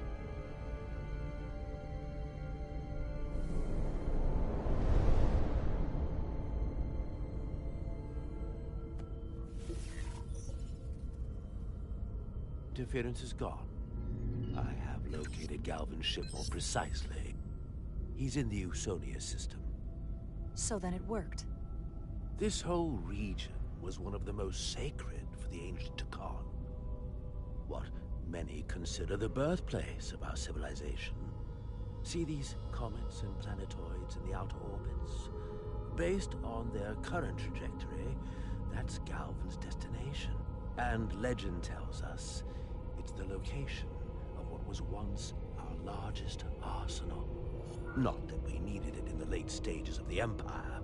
Interference is gone. I have located Galvin's ship more precisely. He's in the Usonia system. So then it worked. This whole region was one of the most sacred for the ancient Takan. What many consider the birthplace of our civilization. See these comets and planetoids in the outer orbits? Based on their current trajectory, that's Galvin's destination. And legend tells us it's the location of what was once our largest arsenal. Not that we needed it in the late stages of the Empire,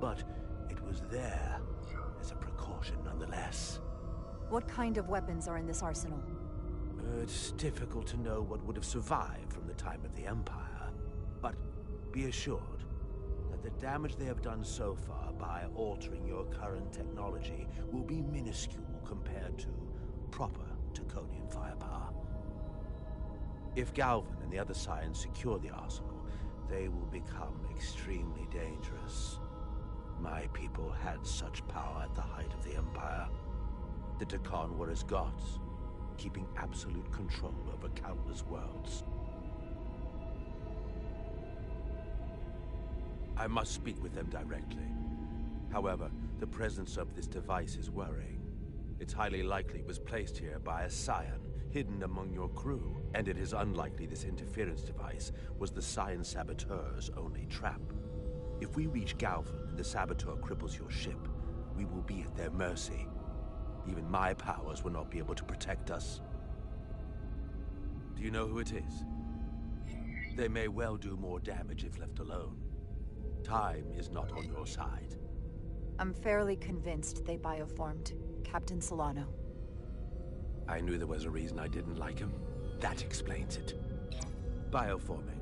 but it was there as a precaution nonetheless. What kind of weapons are in this arsenal? It's difficult to know what would have survived from the time of the Empire, but be assured that the damage they have done so far by altering your current technology will be minuscule compared to proper Taconian firepower. If Galvin and the other Scions secure the arsenal, they will become extremely dangerous. My people had such power at the height of the Empire. The Takan were as gods, keeping absolute control over countless worlds. I must speak with them directly. However, the presence of this device is worrying. It's highly likely it was placed here by a Scion, hidden among your crew, and it is unlikely this interference device was the Scion Saboteur's only trap. If we reach Galvin and the Saboteur cripples your ship, we will be at their mercy. Even my powers will not be able to protect us. Do you know who it is? They may well do more damage if left alone. Time is not on your side. I'm fairly convinced they bioformed Captain Solano. I knew there was a reason I didn't like him. That explains it. Bioforming.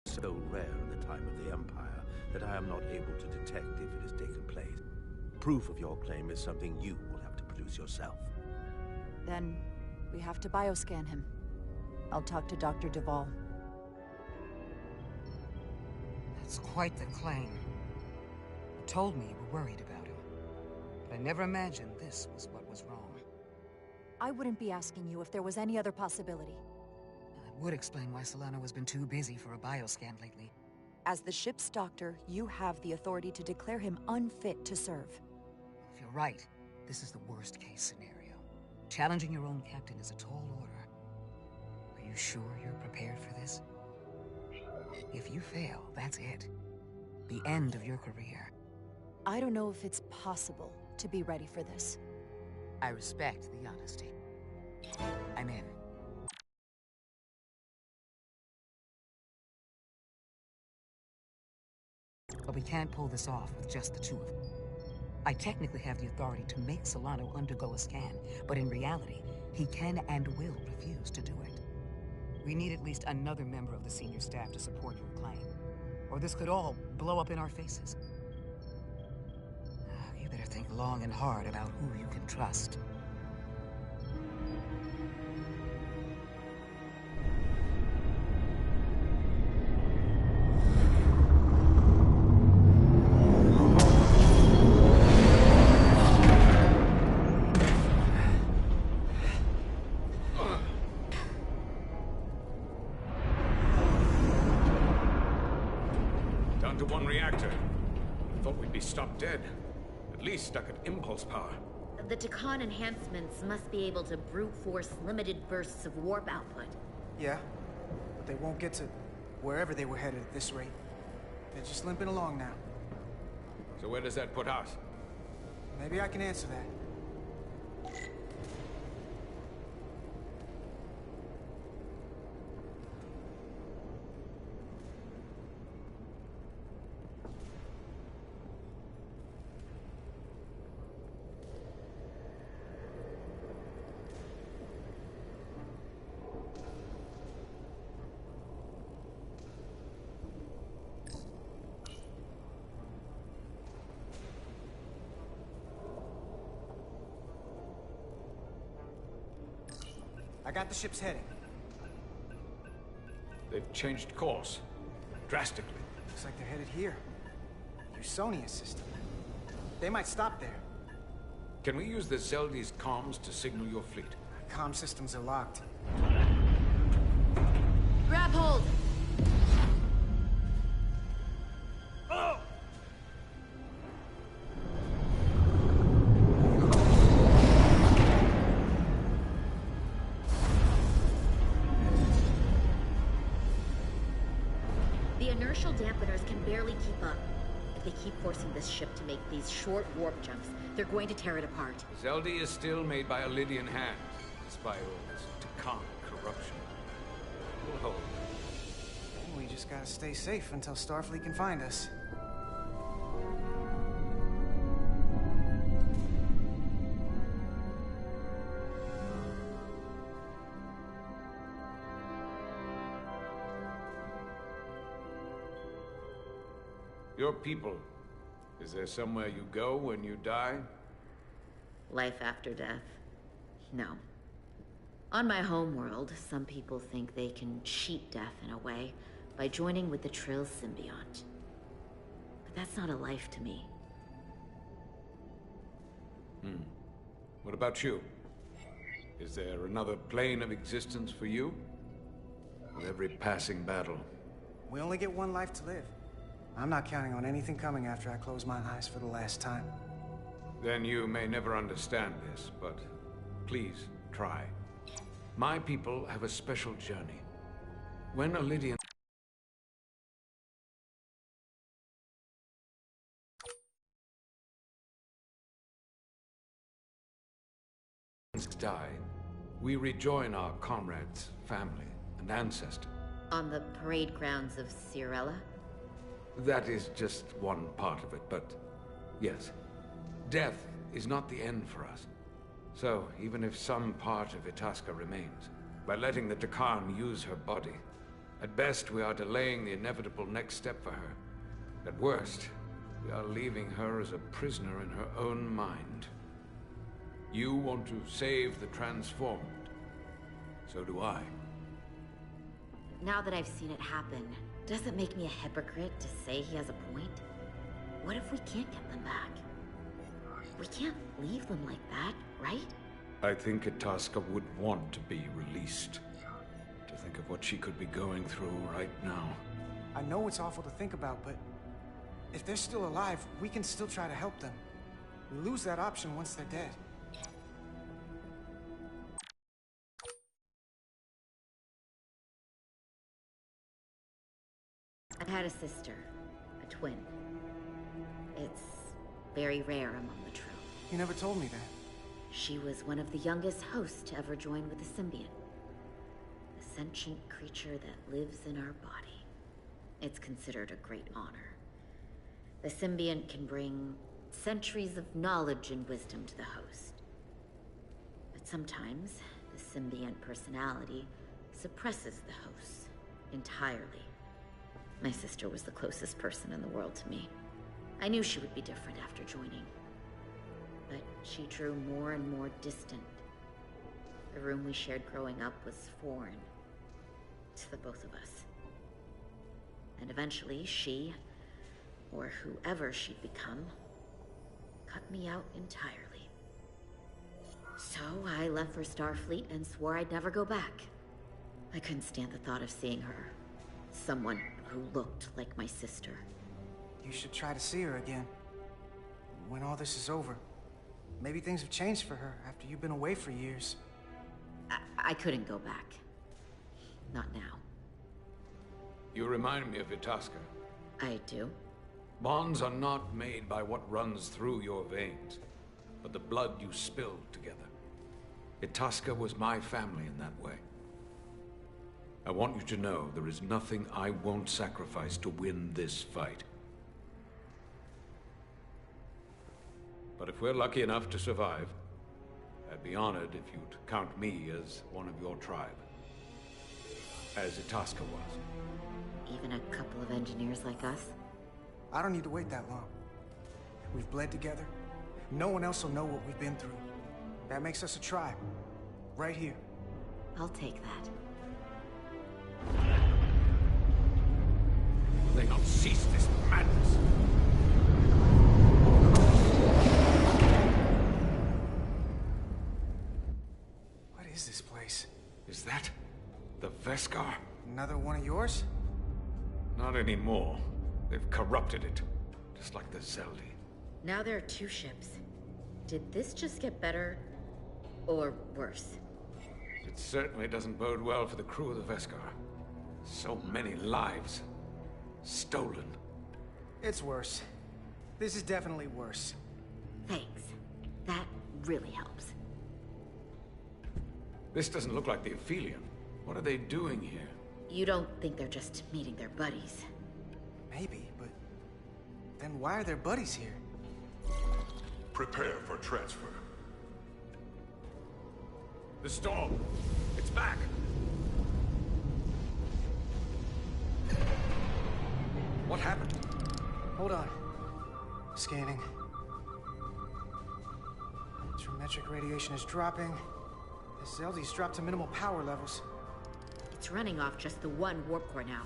So rare at the time of the Empire that I am not able to detect if it has taken place. Proof of your claim is something you will have to produce yourself. Then we have to bioscan him. I'll talk to Dr. Duval. That's quite the claim. You told me you were worried about him, but I never imagined this was what was wrong. I wouldn't be asking you if there was any other possibility. That would explain why Solano has been too busy for a bioscan lately. As the ship's doctor, you have the authority to declare him unfit to serve. If you're right, this is the worst-case scenario. Challenging your own captain is a tall order. Are you sure you're prepared for this? If you fail, that's it. The end of your career. I don't know if it's possible to be ready for this. I respect the honesty. I'm in. But we can't pull this off with just the two of them. I technically have the authority to make Solano undergo a scan, but in reality, he can and will refuse to do it. We need at least another member of the senior staff to support your claim, or this could all blow up in our faces. You better think long and hard about who you can trust. down to one reactor. I thought we'd be stopped dead. At least stuck at impulse power. The Takan enhancements must be able to brute force limited bursts of warp output. Yeah, but they won't get to wherever they were headed at this rate. They're just limping along now. So where does that put us? Maybe I can answer that. I got the ship's heading. They've changed course. Drastically. Looks like they're headed here. Usonia system. They might stop there. Can we use the Zeldi's comms to signal your fleet? Comm systems are locked. Grab hold! Oh! The inertial dampeners can barely keep up. If they keep forcing this ship to make these short warp jumps, they're going to tear it apart. Zeldi is still made by a Lydian hand, despite all this Takan corruption. We'll hold. We just gotta stay safe until Starfleet can find us. Your people. Is there somewhere you go when you die? Life after death? No. On my homeworld, some people think they can cheat death in a way by joining with the Trill symbiont. But that's not a life to me. What about you? Is there another plane of existence for you? With every passing battle. We only get one life to live. I'm not counting on anything coming after I close my eyes for the last time. Then you may never understand this, but please try. My people have a special journey. When a Lydian die, we rejoin our comrades, family, and ancestors. On the parade grounds of Cirella? That is just one part of it, but yes. Death is not the end for us. So, even if some part of Itasca remains, by letting the Takan use her body, at best we are delaying the inevitable next step for her. At worst, we are leaving her as a prisoner in her own mind. You want to save the transformed. So do I. Now that I've seen it happen, does it make me a hypocrite to say he has a point? What if we can't get them back? We can't leave them like that, right? I think Itasca would want to be released. To think of what she could be going through right now. I know it's awful to think about, but if they're still alive, we can still try to help them. We lose that option once they're dead. I've had a sister, a twin. It's very rare among the Trill. You never told me that. She was one of the youngest hosts to ever join with the symbiont. A sentient creature that lives in our body. It's considered a great honor. The symbiont can bring centuries of knowledge and wisdom to the host. But sometimes, the symbiont personality suppresses the host entirely. My sister was the closest person in the world to me. I knew she would be different after joining. But she drew more and more distant. The room we shared growing up was foreign to the both of us. And eventually she, or whoever she'd become, cut me out entirely. So I left for Starfleet and swore I'd never go back. I couldn't stand the thought of seeing her. Someone who looked like my sister. You should try to see her again. When all this is over. Maybe things have changed for her after you've been away for years. I couldn't go back. Not now. You remind me of Itasca. I do? Bonds are not made by what runs through your veins, but the blood you spilled together. Itasca was my family in that way. I want you to know there is nothing I won't sacrifice to win this fight. But if we're lucky enough to survive, I'd be honored if you'd count me as one of your tribe. As Itasca was. Even a couple of engineers like us? I don't need to wait that long. We've bled together. No one else will know what we've been through. That makes us a tribe. Right here. I'll take that. Will they not cease this madness? What is this place? Is that the Veskar? Another one of yours? Not anymore. They've corrupted it, just like the Zeldi. Now there are 2 ships. Did this just get better, or worse? It certainly doesn't bode well for the crew of the Veskar. So many lives stolen. It's worse. This is definitely worse. Thanks. That really helps. This doesn't look like the Aphelion. What are they doing here? You don't think they're just meeting their buddies? Maybe, but then why are their buddies here? Prepare for transfer. The storm! It's back! What happened? Hold on. Scanning. Geometric radiation is dropping. The Zeldi's dropped to minimal power levels. It's running off just the one warp core now.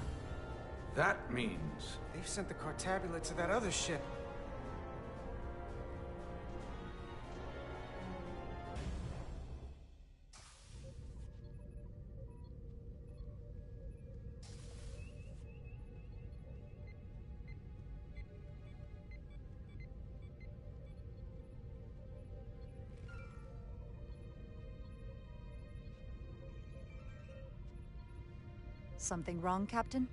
That means... They've sent the Cartabula to that other ship. Something wrong, Captain?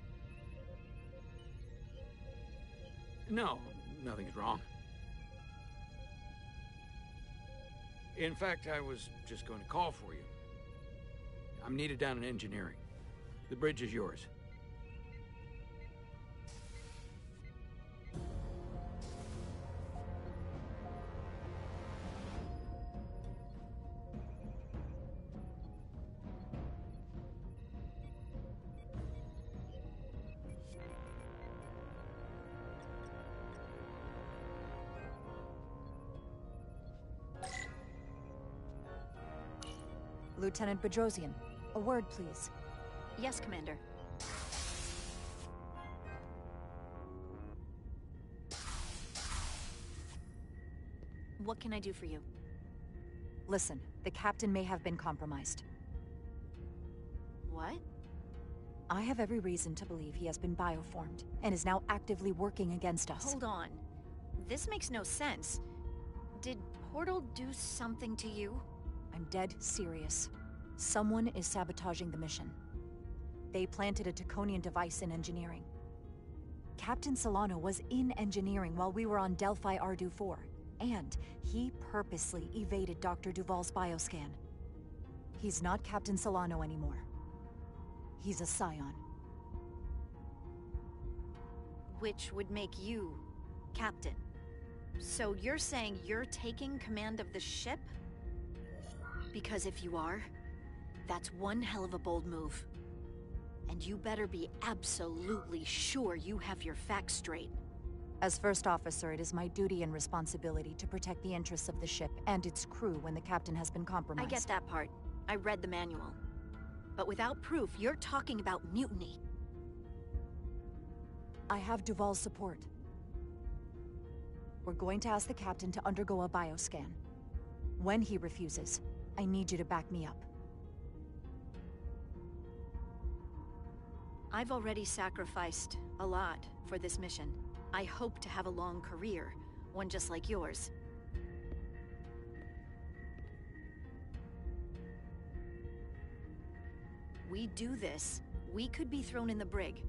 No, nothing's wrong. In fact, I was just going to call for you. I'm needed down in engineering. The bridge is yours. Lieutenant Bedrosian, a word, please. Yes, Commander. What can I do for you? Listen, the captain may have been compromised. What? I have every reason to believe he has been bioformed, and is now actively working against us. Hold on. This makes no sense. Did Portal do something to you? I'm dead serious. Someone is sabotaging the mission. They planted a Taconian device in engineering. Captain Solano was in engineering while we were on Delphi Ardu 4, and he purposely evaded Dr. Duval's bioscan. He's not Captain Solano anymore. He's a Scion. Which would make you Captain. So you're saying you're taking command of the ship? Because if you are, that's one hell of a bold move. And you better be absolutely sure you have your facts straight. As first officer, it is my duty and responsibility to protect the interests of the ship and its crew when the captain has been compromised. I get that part. I read the manual. But without proof, you're talking about mutiny. I have Duval's support. We're going to ask the captain to undergo a bioscan. When he refuses, I need you to back me up. I've already sacrificed a lot for this mission. I hope to have a long career, one just like yours. We do this, we could be thrown in the brig,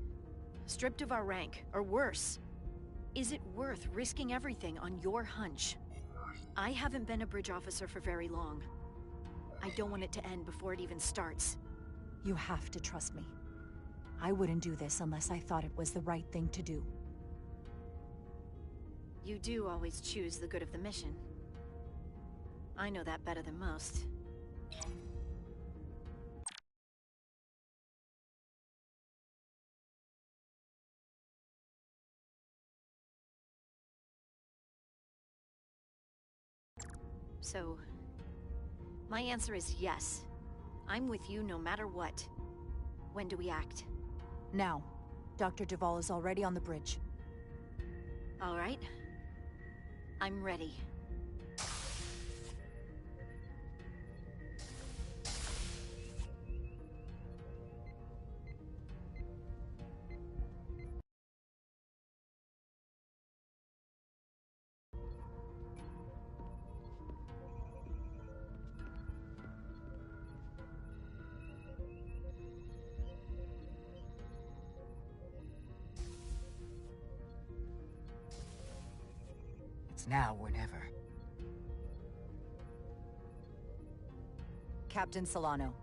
stripped of our rank, or worse. Is it worth risking everything on your hunch? I haven't been a bridge officer for very long. I don't want it to end before it even starts. You have to trust me. I wouldn't do this unless I thought it was the right thing to do. You do always choose the good of the mission. I know that better than most. So, my answer is yes. I'm with you no matter what. When do we act? Now. Dr. Duvall is already on the bridge. All right. I'm ready. It's now or never. Captain Solano.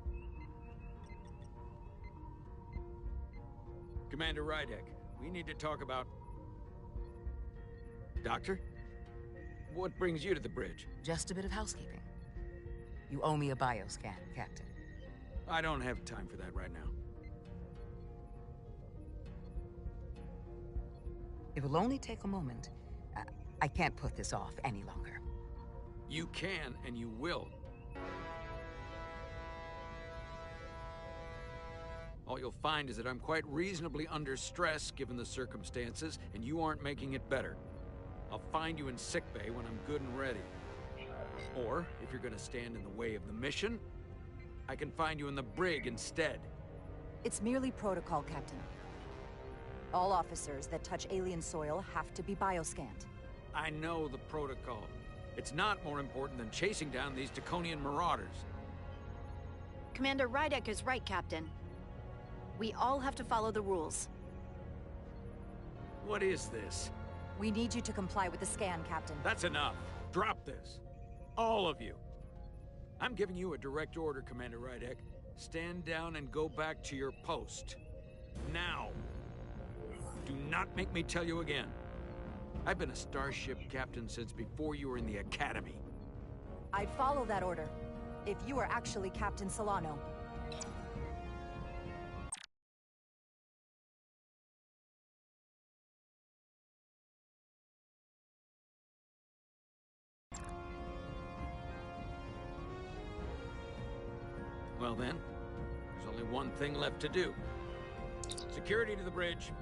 Commander Rydek, we need to talk about... Doctor? What brings you to the bridge? Just a bit of housekeeping. You owe me a bioscan, Captain. I don't have time for that right now. It will only take a moment. I can't put this off any longer. You can, and you will. All you'll find is that I'm quite reasonably under stress given the circumstances, and you aren't making it better. I'll find you in sickbay when I'm good and ready. Or, if you're gonna stand in the way of the mission, I can find you in the brig instead. It's merely protocol, Captain. All officers that touch alien soil have to be bioscanned. I know the protocol. It's not more important than chasing down these Draconian marauders. Commander Rydek is right, Captain. We all have to follow the rules. What is this? We need you to comply with the scan, Captain. That's enough. Drop this. All of you. I'm giving you a direct order, Commander Rydek. Stand down and go back to your post. Now. Do not make me tell you again. I've been a starship captain since before you were in the Academy. I'd follow that order, if you were actually Captain Solano. Well then, there's only one thing left to do. Security to the bridge.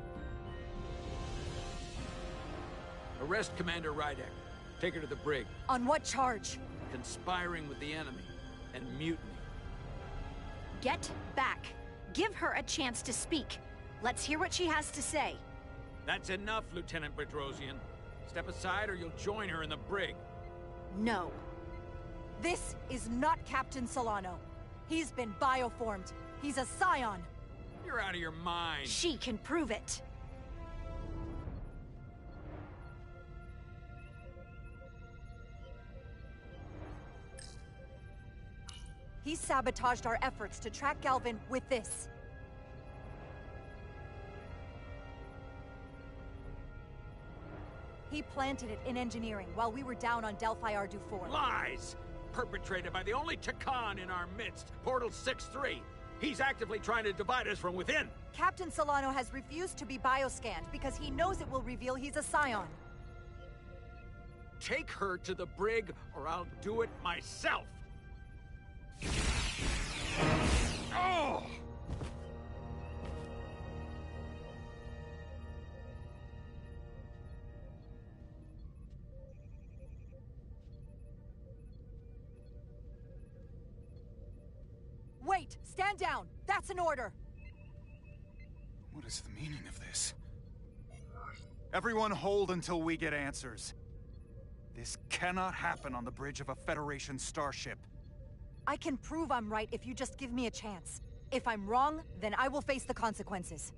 Arrest Commander Rydek. Take her to the brig. On what charge? Conspiring with the enemy and mutiny. Get back. Give her a chance to speak. Let's hear what she has to say. That's enough, Lieutenant Bedrosian. Step aside or you'll join her in the brig. No. This is not Captain Solano. He's been bioformed. He's a scion. You're out of your mind. She can prove it. He sabotaged our efforts to track Galvin with this. He planted it in engineering while we were down on Delphi Ardu-4. Lies! Perpetrated by the only Takan in our midst, Portal 6-3. He's actively trying to divide us from within. Captain Solano has refused to be bioscanned because he knows it will reveal he's a scion. Take her to the brig or I'll do it myself. Oh! Wait! Stand down! That's an order! What is the meaning of this? Everyone hold until we get answers. This cannot happen on the bridge of a Federation starship. I can prove I'm right if you just give me a chance. If I'm wrong, then I will face the consequences.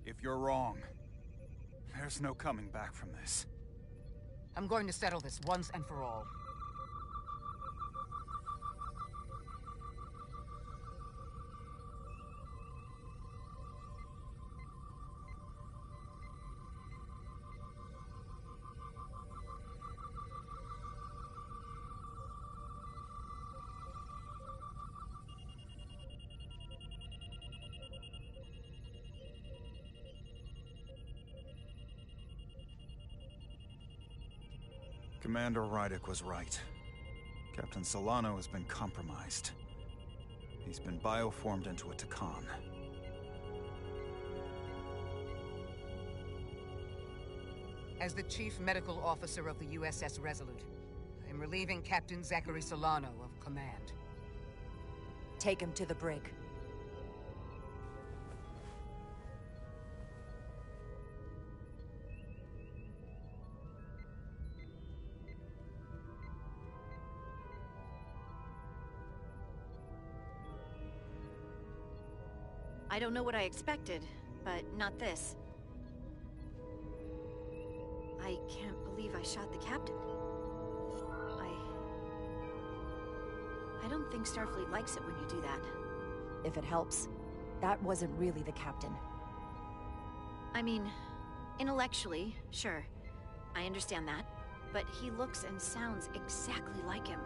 If you're wrong, there's no coming back from this. I'm going to settle this once and for all. Commander Rydick was right. Captain Solano has been compromised. He's been bioformed into a Takan. As the Chief Medical Officer of the USS Resolute, I am relieving Captain Zachary Solano of command. Take him to the brig. I don't know what I expected, but not this. I can't believe I shot the captain. I don't think Starfleet likes it when you do that. If it helps, that wasn't really the captain. I mean, intellectually, sure. I understand that. But he looks and sounds exactly like him.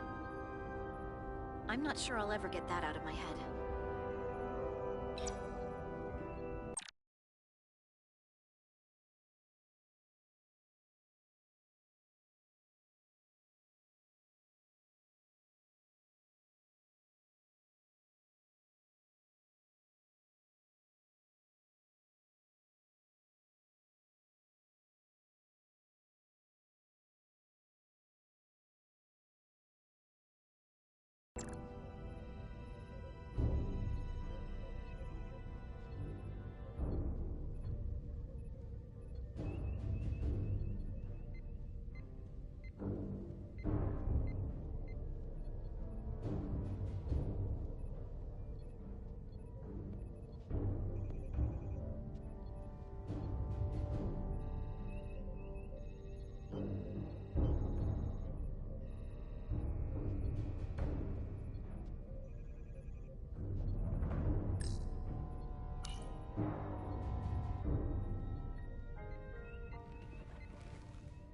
I'm not sure I'll ever get that out of my head.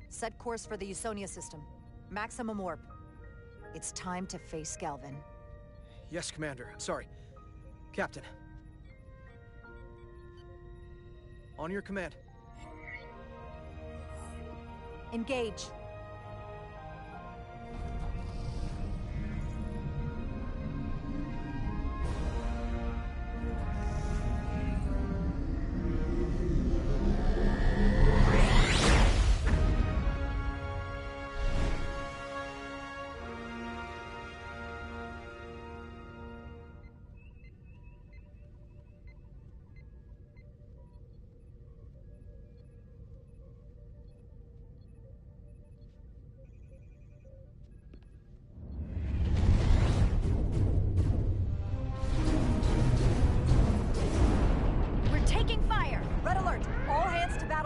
Set course for the Usonia system. Maximum warp. It's time to face Galvin. Yes, Commander. Sorry. Captain. On your command. Engage.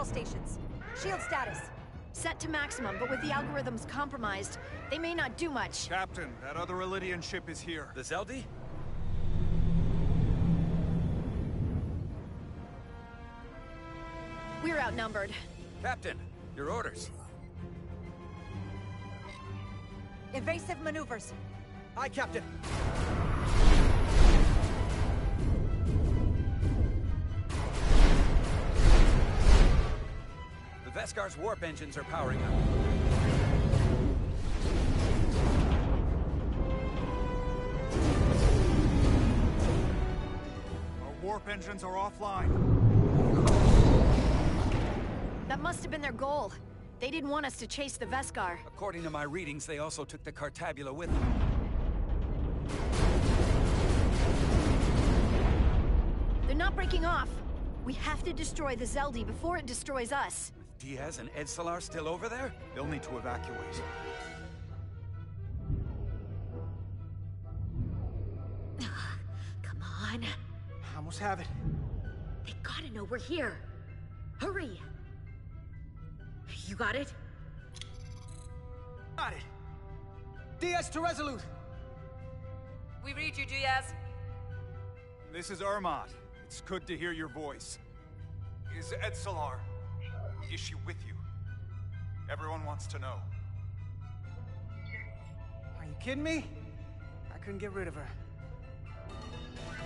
Stations. Shield status. Set to maximum, but with the algorithms compromised, they may not do much. Captain, that other Elydian ship is here. The Zeldi? We're outnumbered. Captain, your orders. Evasive maneuvers. Aye, Captain. The Veskar's warp engines are powering up. Our warp engines are offline. That must have been their goal. They didn't want us to chase the Veskar. According to my readings, they also took the Cartabula with them. They're not breaking off. We have to destroy the Zeldi before it destroys us. With Diaz and Edsalar still over there? They'll need to evacuate. Come on. I almost have it. They gotta know we're here. Hurry! You got it? Got it. Diaz to Resolute. We read you, Diaz. This is Ermot. It's good to hear your voice. Is Edsalar... is she with you? Everyone wants to know. Are you kidding me? I couldn't get rid of her.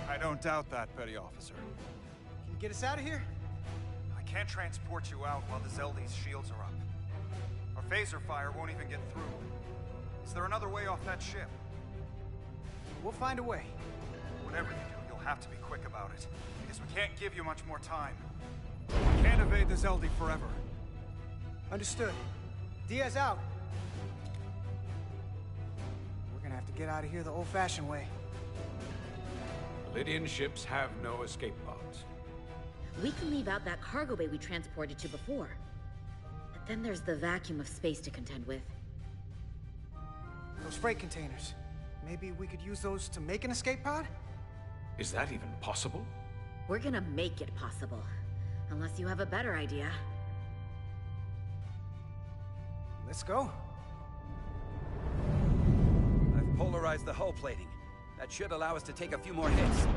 I don't doubt that, Petty Officer. Can you get us out of here? I can't transport you out while the Zeldi's shields are up. Our phaser fire won't even get through. Is there another way off that ship? We'll find a way. Whatever you do, you'll have to be quick about it, because we can't give you much more time. We can't evade the Zeldi forever. Understood. Diaz out. We're gonna have to get out of here the old-fashioned way. Lydian ships have no escape pods. We can leave out that cargo bay we transported to before. But then there's the vacuum of space to contend with. Those freight containers. Maybe we could use those to make an escape pod? Is that even possible? We're gonna make it possible. Unless you have a better idea. Let's go. I've polarized the hull plating. That should allow us to take a few more hits.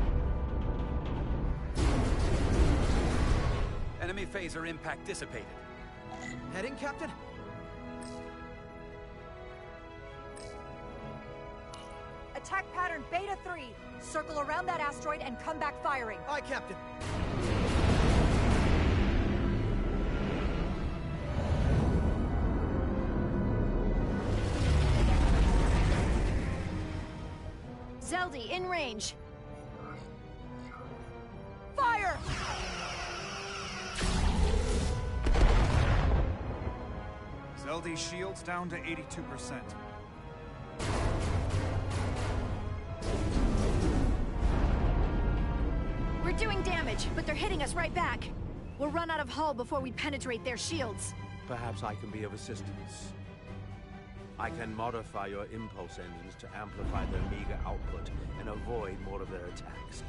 Enemy phaser impact dissipated. Heading, Captain? Attack pattern Beta 3. Circle around that asteroid and come back firing. Aye, Captain. Zeldi, in range. Fire! Zeldi shields down to 82%. We're doing damage, but they're hitting us right back. We'll run out of hull before we penetrate their shields. Perhaps I can be of assistance. I can modify your impulse engines to amplify their meager output and avoid more of their attacks.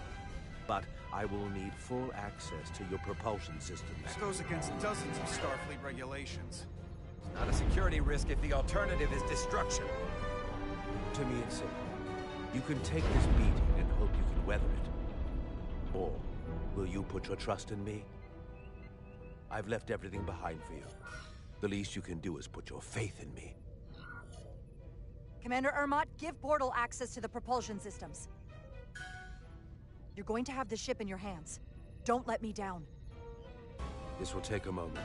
But I will need full access to your propulsion systems. That goes against dozens of Starfleet regulations. It's not a security risk if the alternative is destruction. To me, it's simple. You can take this beating and hope you can weather it. Or will you put your trust in me? I've left everything behind for you. The least you can do is put your faith in me. Commander Ermot, give portal access to the propulsion systems. You're going to have the ship in your hands. Don't let me down. This will take a moment.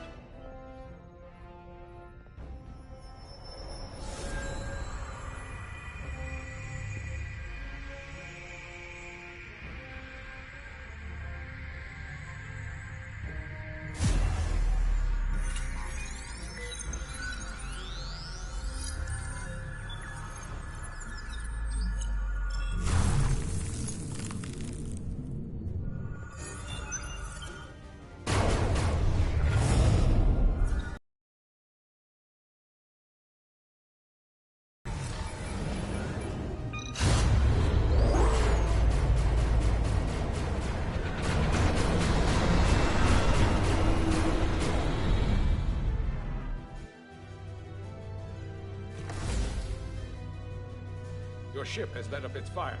Your ship has let up its fire.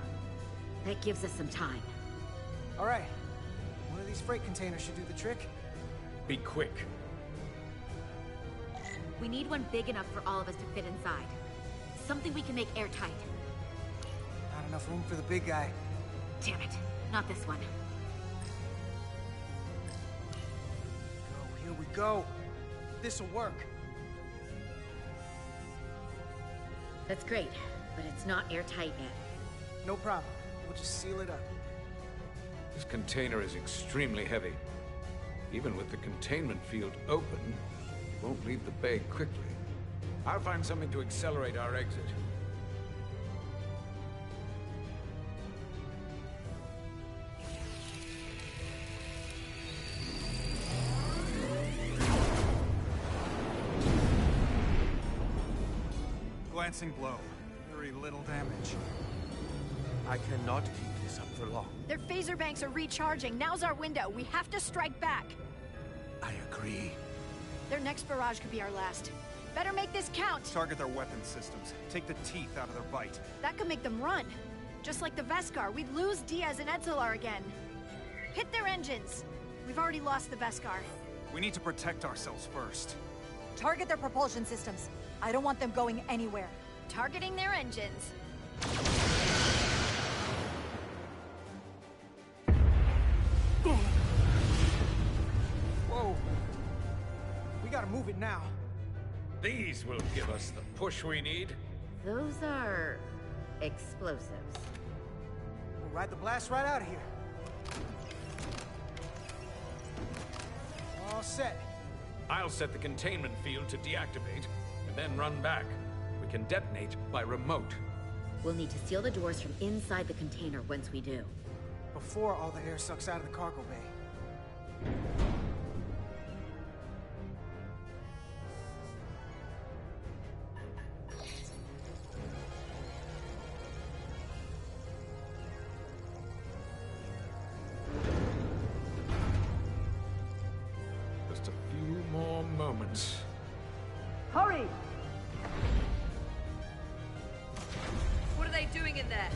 That gives us some time. All right. One of these freight containers should do the trick. Be quick. We need one big enough for all of us to fit inside. Something we can make airtight. Not enough room for the big guy. Damn it. Not this one. Oh, here we go. This'll work. That's great, but it's not airtight yet. No problem. We'll just seal it up. This container is extremely heavy. Even with the containment field open, it won't leave the bay quickly. I'll find something to accelerate our exit. glancing blow. Very little damage. I cannot keep this up for long. Their phaser banks are recharging. Now's our window. We have to strike back. I agree. Their next barrage could be our last. Better make this count. Target their weapon systems. Take the teeth out of their bite. That could make them run. Just like the Veskar, we'd lose Diaz and Etzelar again. Hit their engines. We've already lost the Veskar. We need to protect ourselves first. Target their propulsion systems. I don't want them going anywhere. Targeting their engines. Whoa. We gotta move it now. These will give us the push we need. Those are explosives. We'll ride the blast right out of here. All set. I'll set the containment field to deactivate, and then run back. We can detonate by remote. We'll need to seal the doors from inside the container once we do. Before all the air sucks out of the cargo bay. Just a few more moments. Hurry! What are they doing in there?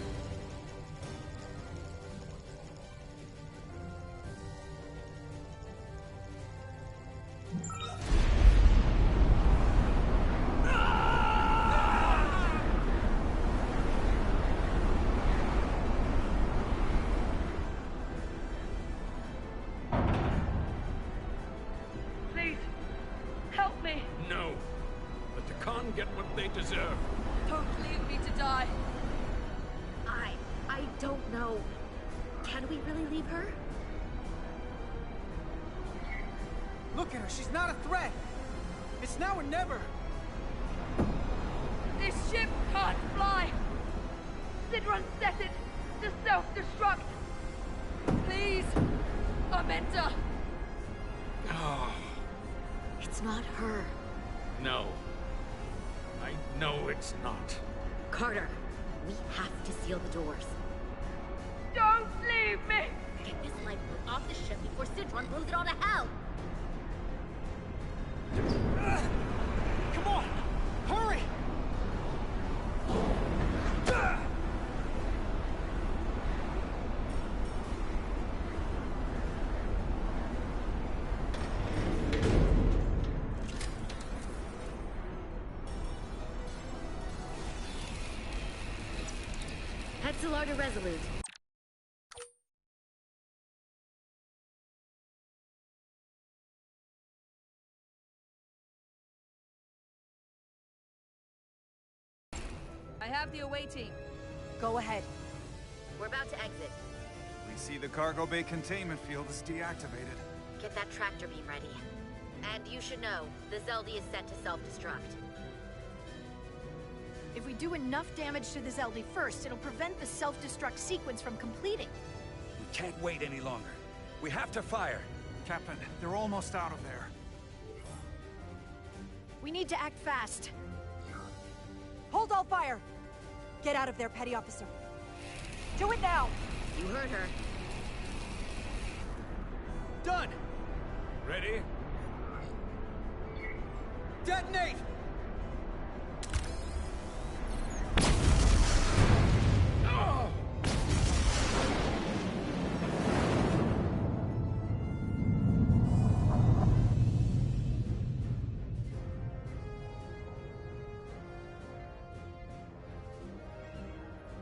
Please, help me. No. Let the Khan get what they deserve. Don't leave me to die. I don't know. Can we really leave her? Look at her, she's not a threat. It's now or never. This ship can't fly. Sidron set it to self-destruct. Please, Amenta. Oh, It's not her. no. I know it's not. Carter, we have to seal the doors. Don't leave me! Get this lifeboat off the ship before Sidron blows it all to hell! Come on! Hurry! Etzelar to Resolute. I have the away team. Go ahead. We're about to exit. We see the cargo bay containment field is deactivated. Get that tractor beam ready. And you should know, the Zeldy is set to self-destruct. If we do enough damage to the Zeldy first, it'll prevent the self-destruct sequence from completing. We can't wait any longer. We have to fire. Captain, they're almost out of there. We need to act fast. Hold all fire! Get out of there, Petty Officer. Do it now! You heard her. Done! Ready? Detonate!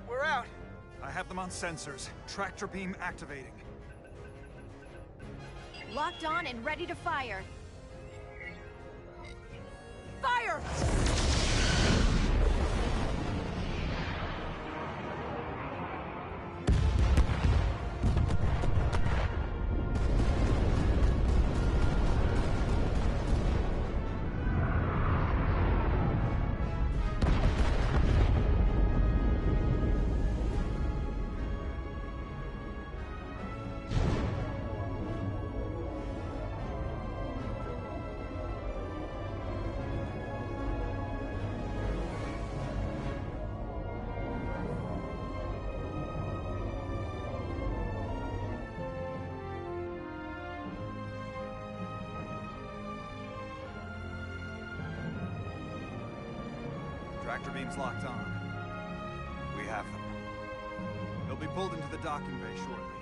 We're out. I have them on sensors. Tractor beam activating. Locked on and ready to fire. Fire! Tractor beams locked on. We have them. They'll be pulled into the docking bay shortly.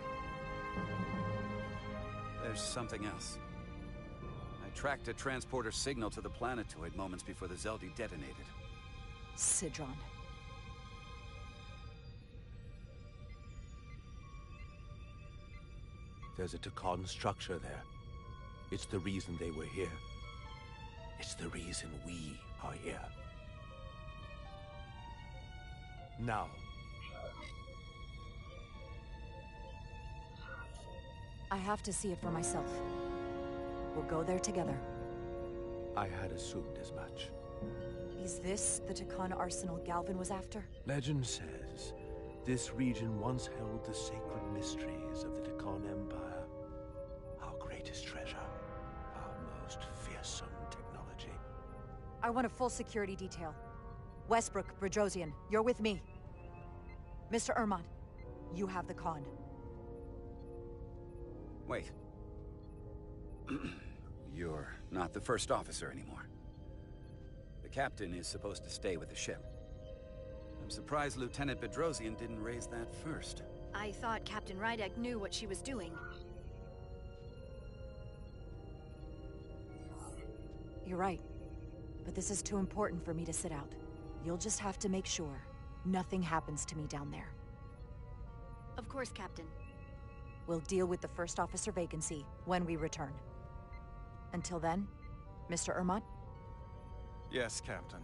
There's something else. I tracked a transporter signal to the planetoid moments before the Zeldi detonated. Sidron. There's a Takan structure there. It's the reason they were here. It's the reason we are here. Now. I have to see it for myself. We'll go there together. I had assumed as much. Is this the Takan arsenal Galvin was after? Legend says this region once held the sacred mysteries of the Takan Empire. Our greatest treasure. Our most fearsome technology. I want a full security detail. Westbrook, Resurgence, you're with me. Mr. Ermont, you have the con. Wait. You're not the first officer anymore. The captain is supposed to stay with the ship. I'm surprised Lieutenant Bedrosian didn't raise that first. I thought Captain Rydek knew what she was doing. You're right. But this is too important for me to sit out. You'll just have to make sure nothing happens to me down there. Of course, Captain. We'll deal with the first officer vacancy when we return. Until then, Mr. Ermont? Yes, Captain.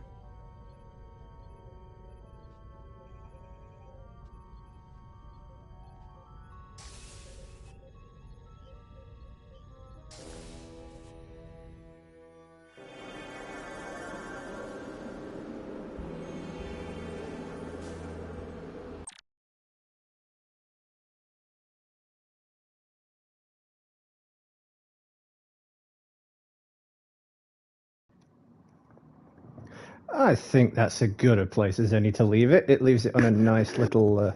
I think that's a good a place as any to leave it. It leaves it on a nice little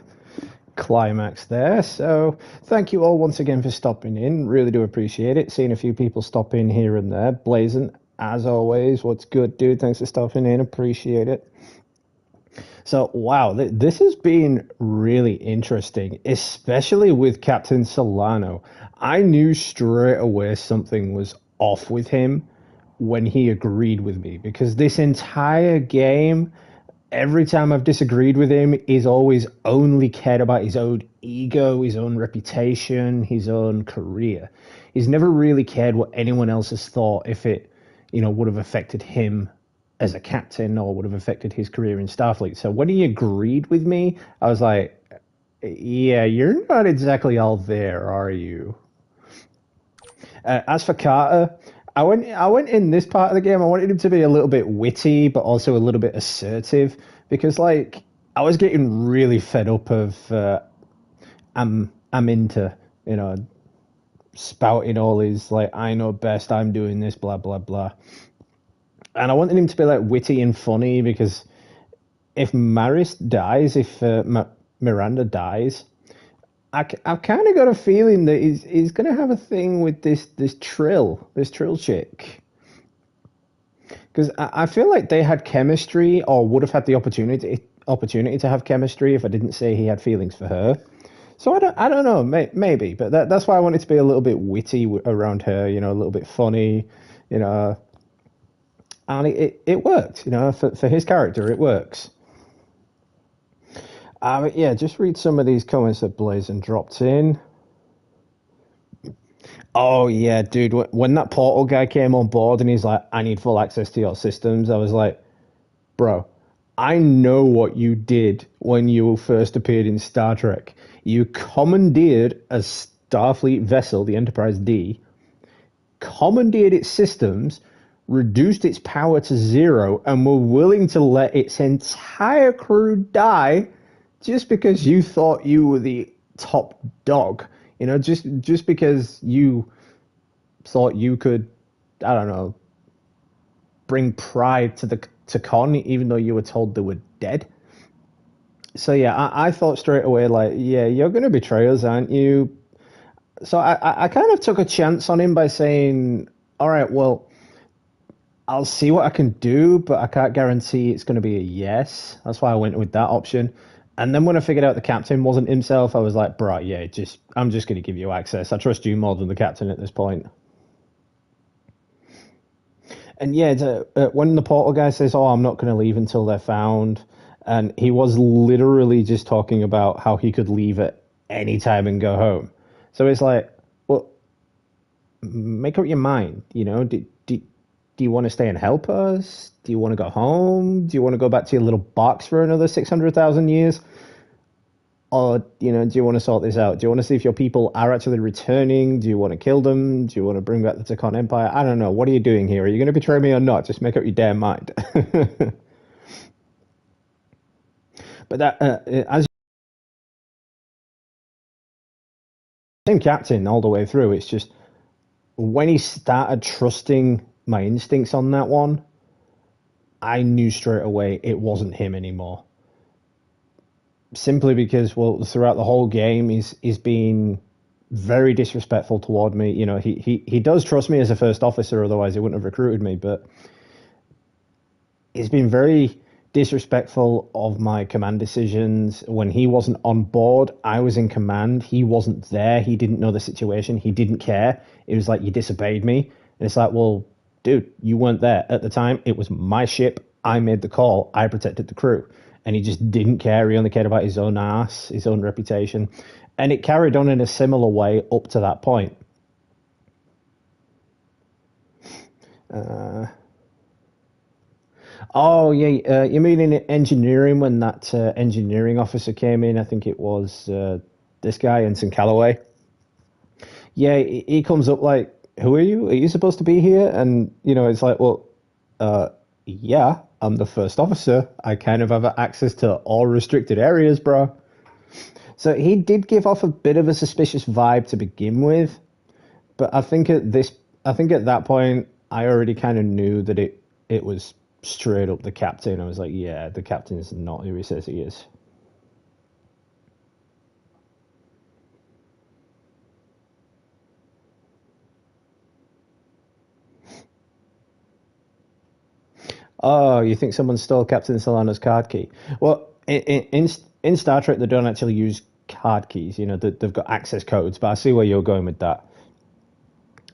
climax there. So thank you all once again for stopping in. Really do appreciate it. Seeing a few people stop in here and there. Blazing, as always, what's good, dude? Thanks for stopping in. Appreciate it. So, wow, this has been really interesting, especially with Captain Solano. I knew straight away something was off with him when he agreed with me, because this entire game, every time I've disagreed with him, he's always only cared about his own ego, his own reputation, his own career. He's never really cared what anyone else has thought, if it, would have affected him as a captain or would have affected his career in Starfleet. So when he agreed with me, I was like, yeah, you're not exactly all there, are you? As for Carter, I went in this part of the game, I wanted him to be a little bit witty, but also a little bit assertive, because, I was getting really fed up of, I'm into, spouting all his, I know best, I'm doing this, blah, blah, blah. And I wanted him to be, witty and funny, because if Maris dies, if Miranda dies, I've kind of got a feeling that he's going to have a thing with this Trill chick. Because I feel like they had chemistry, or would have had the opportunity to have chemistry if I didn't say he had feelings for her. So I don't know, maybe, but that's why I wanted to be a little bit witty around her, a little bit funny, and it worked, for his character, it works. Yeah, just read some of these comments that Blazin dropped in. Oh, yeah, dude, when that portal guy came on board and he's like, I need full access to your systems, I was like, bro, I know what you did when you first appeared in Star Trek. You commandeered a Starfleet vessel, the Enterprise D, commandeered its systems, reduced its power to 0, and were willing to let its entire crew die just because you thought you were the top dog. Just because you thought you could, I don't know, bring pride to Con, even though you were told they were dead. So yeah, I thought straight away, yeah, you're going to betray us, aren't you? So I kind of took a chance on him by saying, all right, well, I'll see what I can do, but I can't guarantee it's going to be a yes. That's why I went with that option. And then when I figured out the captain wasn't himself, I was like, bro, yeah, I'm just going to give you access. I trust you more than the captain at this point. And yeah, when the portal guy says, oh, I'm not going to leave until they're found, and he was literally just talking about how he could leave at any time and go home. So it's like, well, make up your mind, you know, do you want to stay and help us? Do you want to go home? Do you want to go back to your little box for another 600,000 years? Or, you know, do you want to sort this out? Do you want to see if your people are actually returning? Do you want to kill them? Do you want to bring back the Takon Empire? I don't know. What are you doing here? Are you going to betray me or not? Just make up your damn mind. But that, as same captain all the way through, it's just when he started trusting my instincts on that one, I knew straight away it wasn't him anymore. Simply because, well, throughout the whole game, he's been very disrespectful toward me. You know, he does trust me as a first officer, otherwise he wouldn't have recruited me, but he's been very disrespectful of my command decisions. When he wasn't on board, I was in command. He wasn't there. He didn't know the situation. He didn't care. It was like, you disobeyed me. And it's like, well, dude, you weren't there at the time. It was my ship. I made the call. I protected the crew. And he just didn't care. He only cared about his own ass, his own reputation. And it carried on in a similar way up to that point. Oh, yeah, you mean in engineering when that engineering officer came in? I think it was this guy, Ensign Calloway. Yeah, he comes up like, who are you? Are you supposed to be here? And, you know, it's like, well, yeah, I'm the first officer. I kind of have access to all restricted areas, bro. So he did give off a bit of a suspicious vibe to begin with, but I think at that point, I already kind of knew that it was straight up the captain. I was like, yeah, the captain is not who he says he is. Oh, you think someone stole Captain Solano's card key? Well, in Star Trek, they don't actually use card keys. You know, they've got access codes, but I see where you're going with that.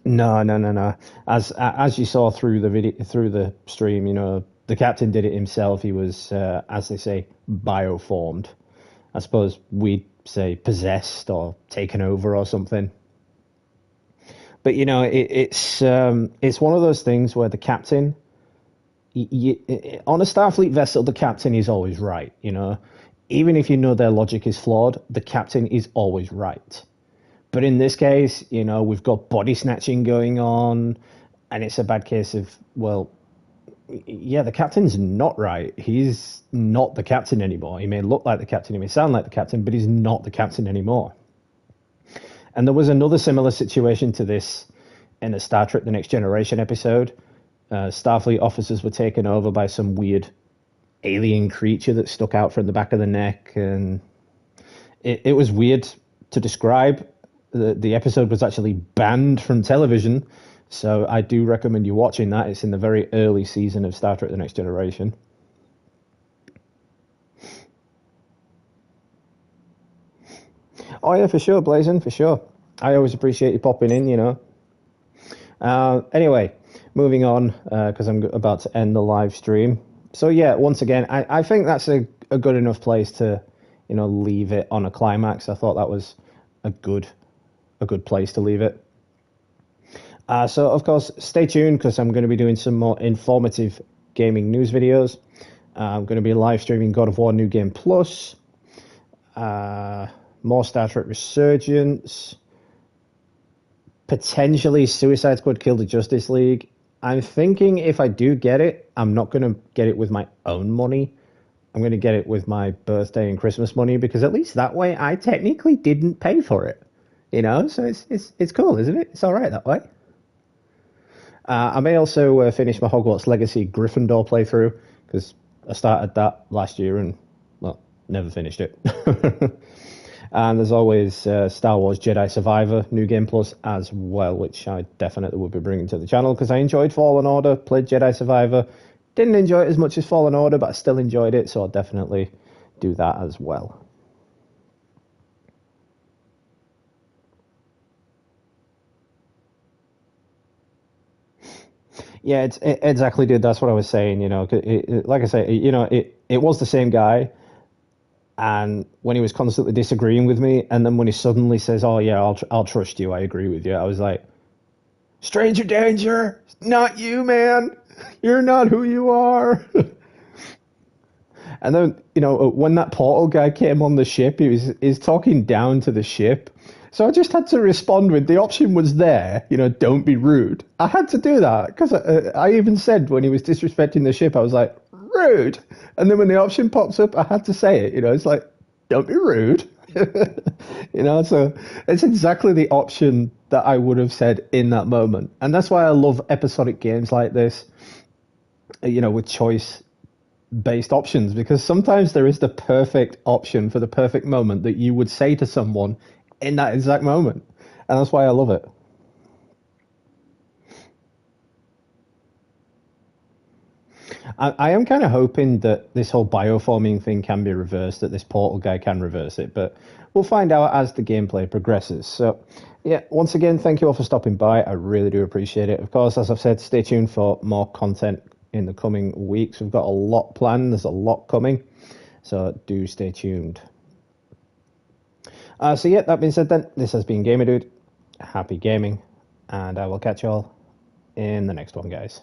No. As you saw through the video, through the stream, you know, the captain did it himself. He was, as they say, bioformed. I suppose we'd say possessed or taken over or something. But you know, it's one of those things where the captain, on a Starfleet vessel, the captain is always right. You know, even if you know their logic is flawed, the captain is always right. But in this case, you know, we've got body snatching going on, and it's a bad case of, well, yeah, the captain's not right. He's not the captain anymore. He may look like the captain, he may sound like the captain, but he's not the captain anymore. And there was another similar situation to this in a Star Trek The Next Generation episode. Starfleet officers were taken over by some weird alien creature that stuck out from the back of the neck, and it was weird to describe. The episode was actually banned from television, so I do recommend you watching that. It's in the very early season of Star Trek The Next Generation. Oh yeah, for sure, Blazin', for sure. I always appreciate you popping in, you know. Anyway, moving on, because I'm about to end the live stream. So yeah, once again, I think that's a good enough place to, you know, leave it on a climax. I thought that was a good place to leave it. So of course, stay tuned, because I'm going to be doing some more informative gaming news videos. I'm going to be live streaming God of War New Game Plus, more Star Trek Resurgence, potentially Suicide Squad Kill the Justice League. I'm thinking if I do get it, I'm not going to get it with my own money. I'm going to get it with my birthday and Christmas money, because at least that way I technically didn't pay for it. You know, so it's cool, isn't it? It's all right that way. I may also finish my Hogwarts Legacy Gryffindor playthrough, because I started that last year and, well, never finished it. And there's always Star Wars Jedi Survivor New Game Plus as well, which I definitely would be bringing to the channel because I enjoyed Fallen Order, played Jedi Survivor. Didn't enjoy it as much as Fallen Order, but I still enjoyed it, so I'll definitely do that as well. Yeah, it's exactly, dude. That's what I was saying. You know, like I say, you know, it was the same guy, and when he was constantly disagreeing with me, and then when he suddenly says, "Oh yeah, I'll trust you. I agree with you," I was like, "Stranger danger, not you, man. You're not who you are." And then, you know, when that portal guy came on the ship, he's talking down to the ship. So I just had to respond with, the option was there, you know, don't be rude. I had to do that because I even said when he was disrespecting the ship, I was like, rude. And then when the option pops up, I had to say it, you know, it's like, don't be rude. You know, so it's exactly the option that I would have said in that moment. And that's why I love episodic games like this, you know, with choice based options, because sometimes there is the perfect option for the perfect moment that you would say to someone in that exact moment, and that's why I love it. I am kind of hoping that this whole bioforming thing can be reversed, that this portal guy can reverse it, but we'll find out as the gameplay progresses. So yeah, once again, thank you all for stopping by. I really do appreciate it. Of course, as I've said, stay tuned for more content in the coming weeks. We've got a lot planned. There's a lot coming, so do stay tuned. So yeah, that being said then, this has been Gamer Dude. Happy gaming, and I will catch you all in the next one, guys.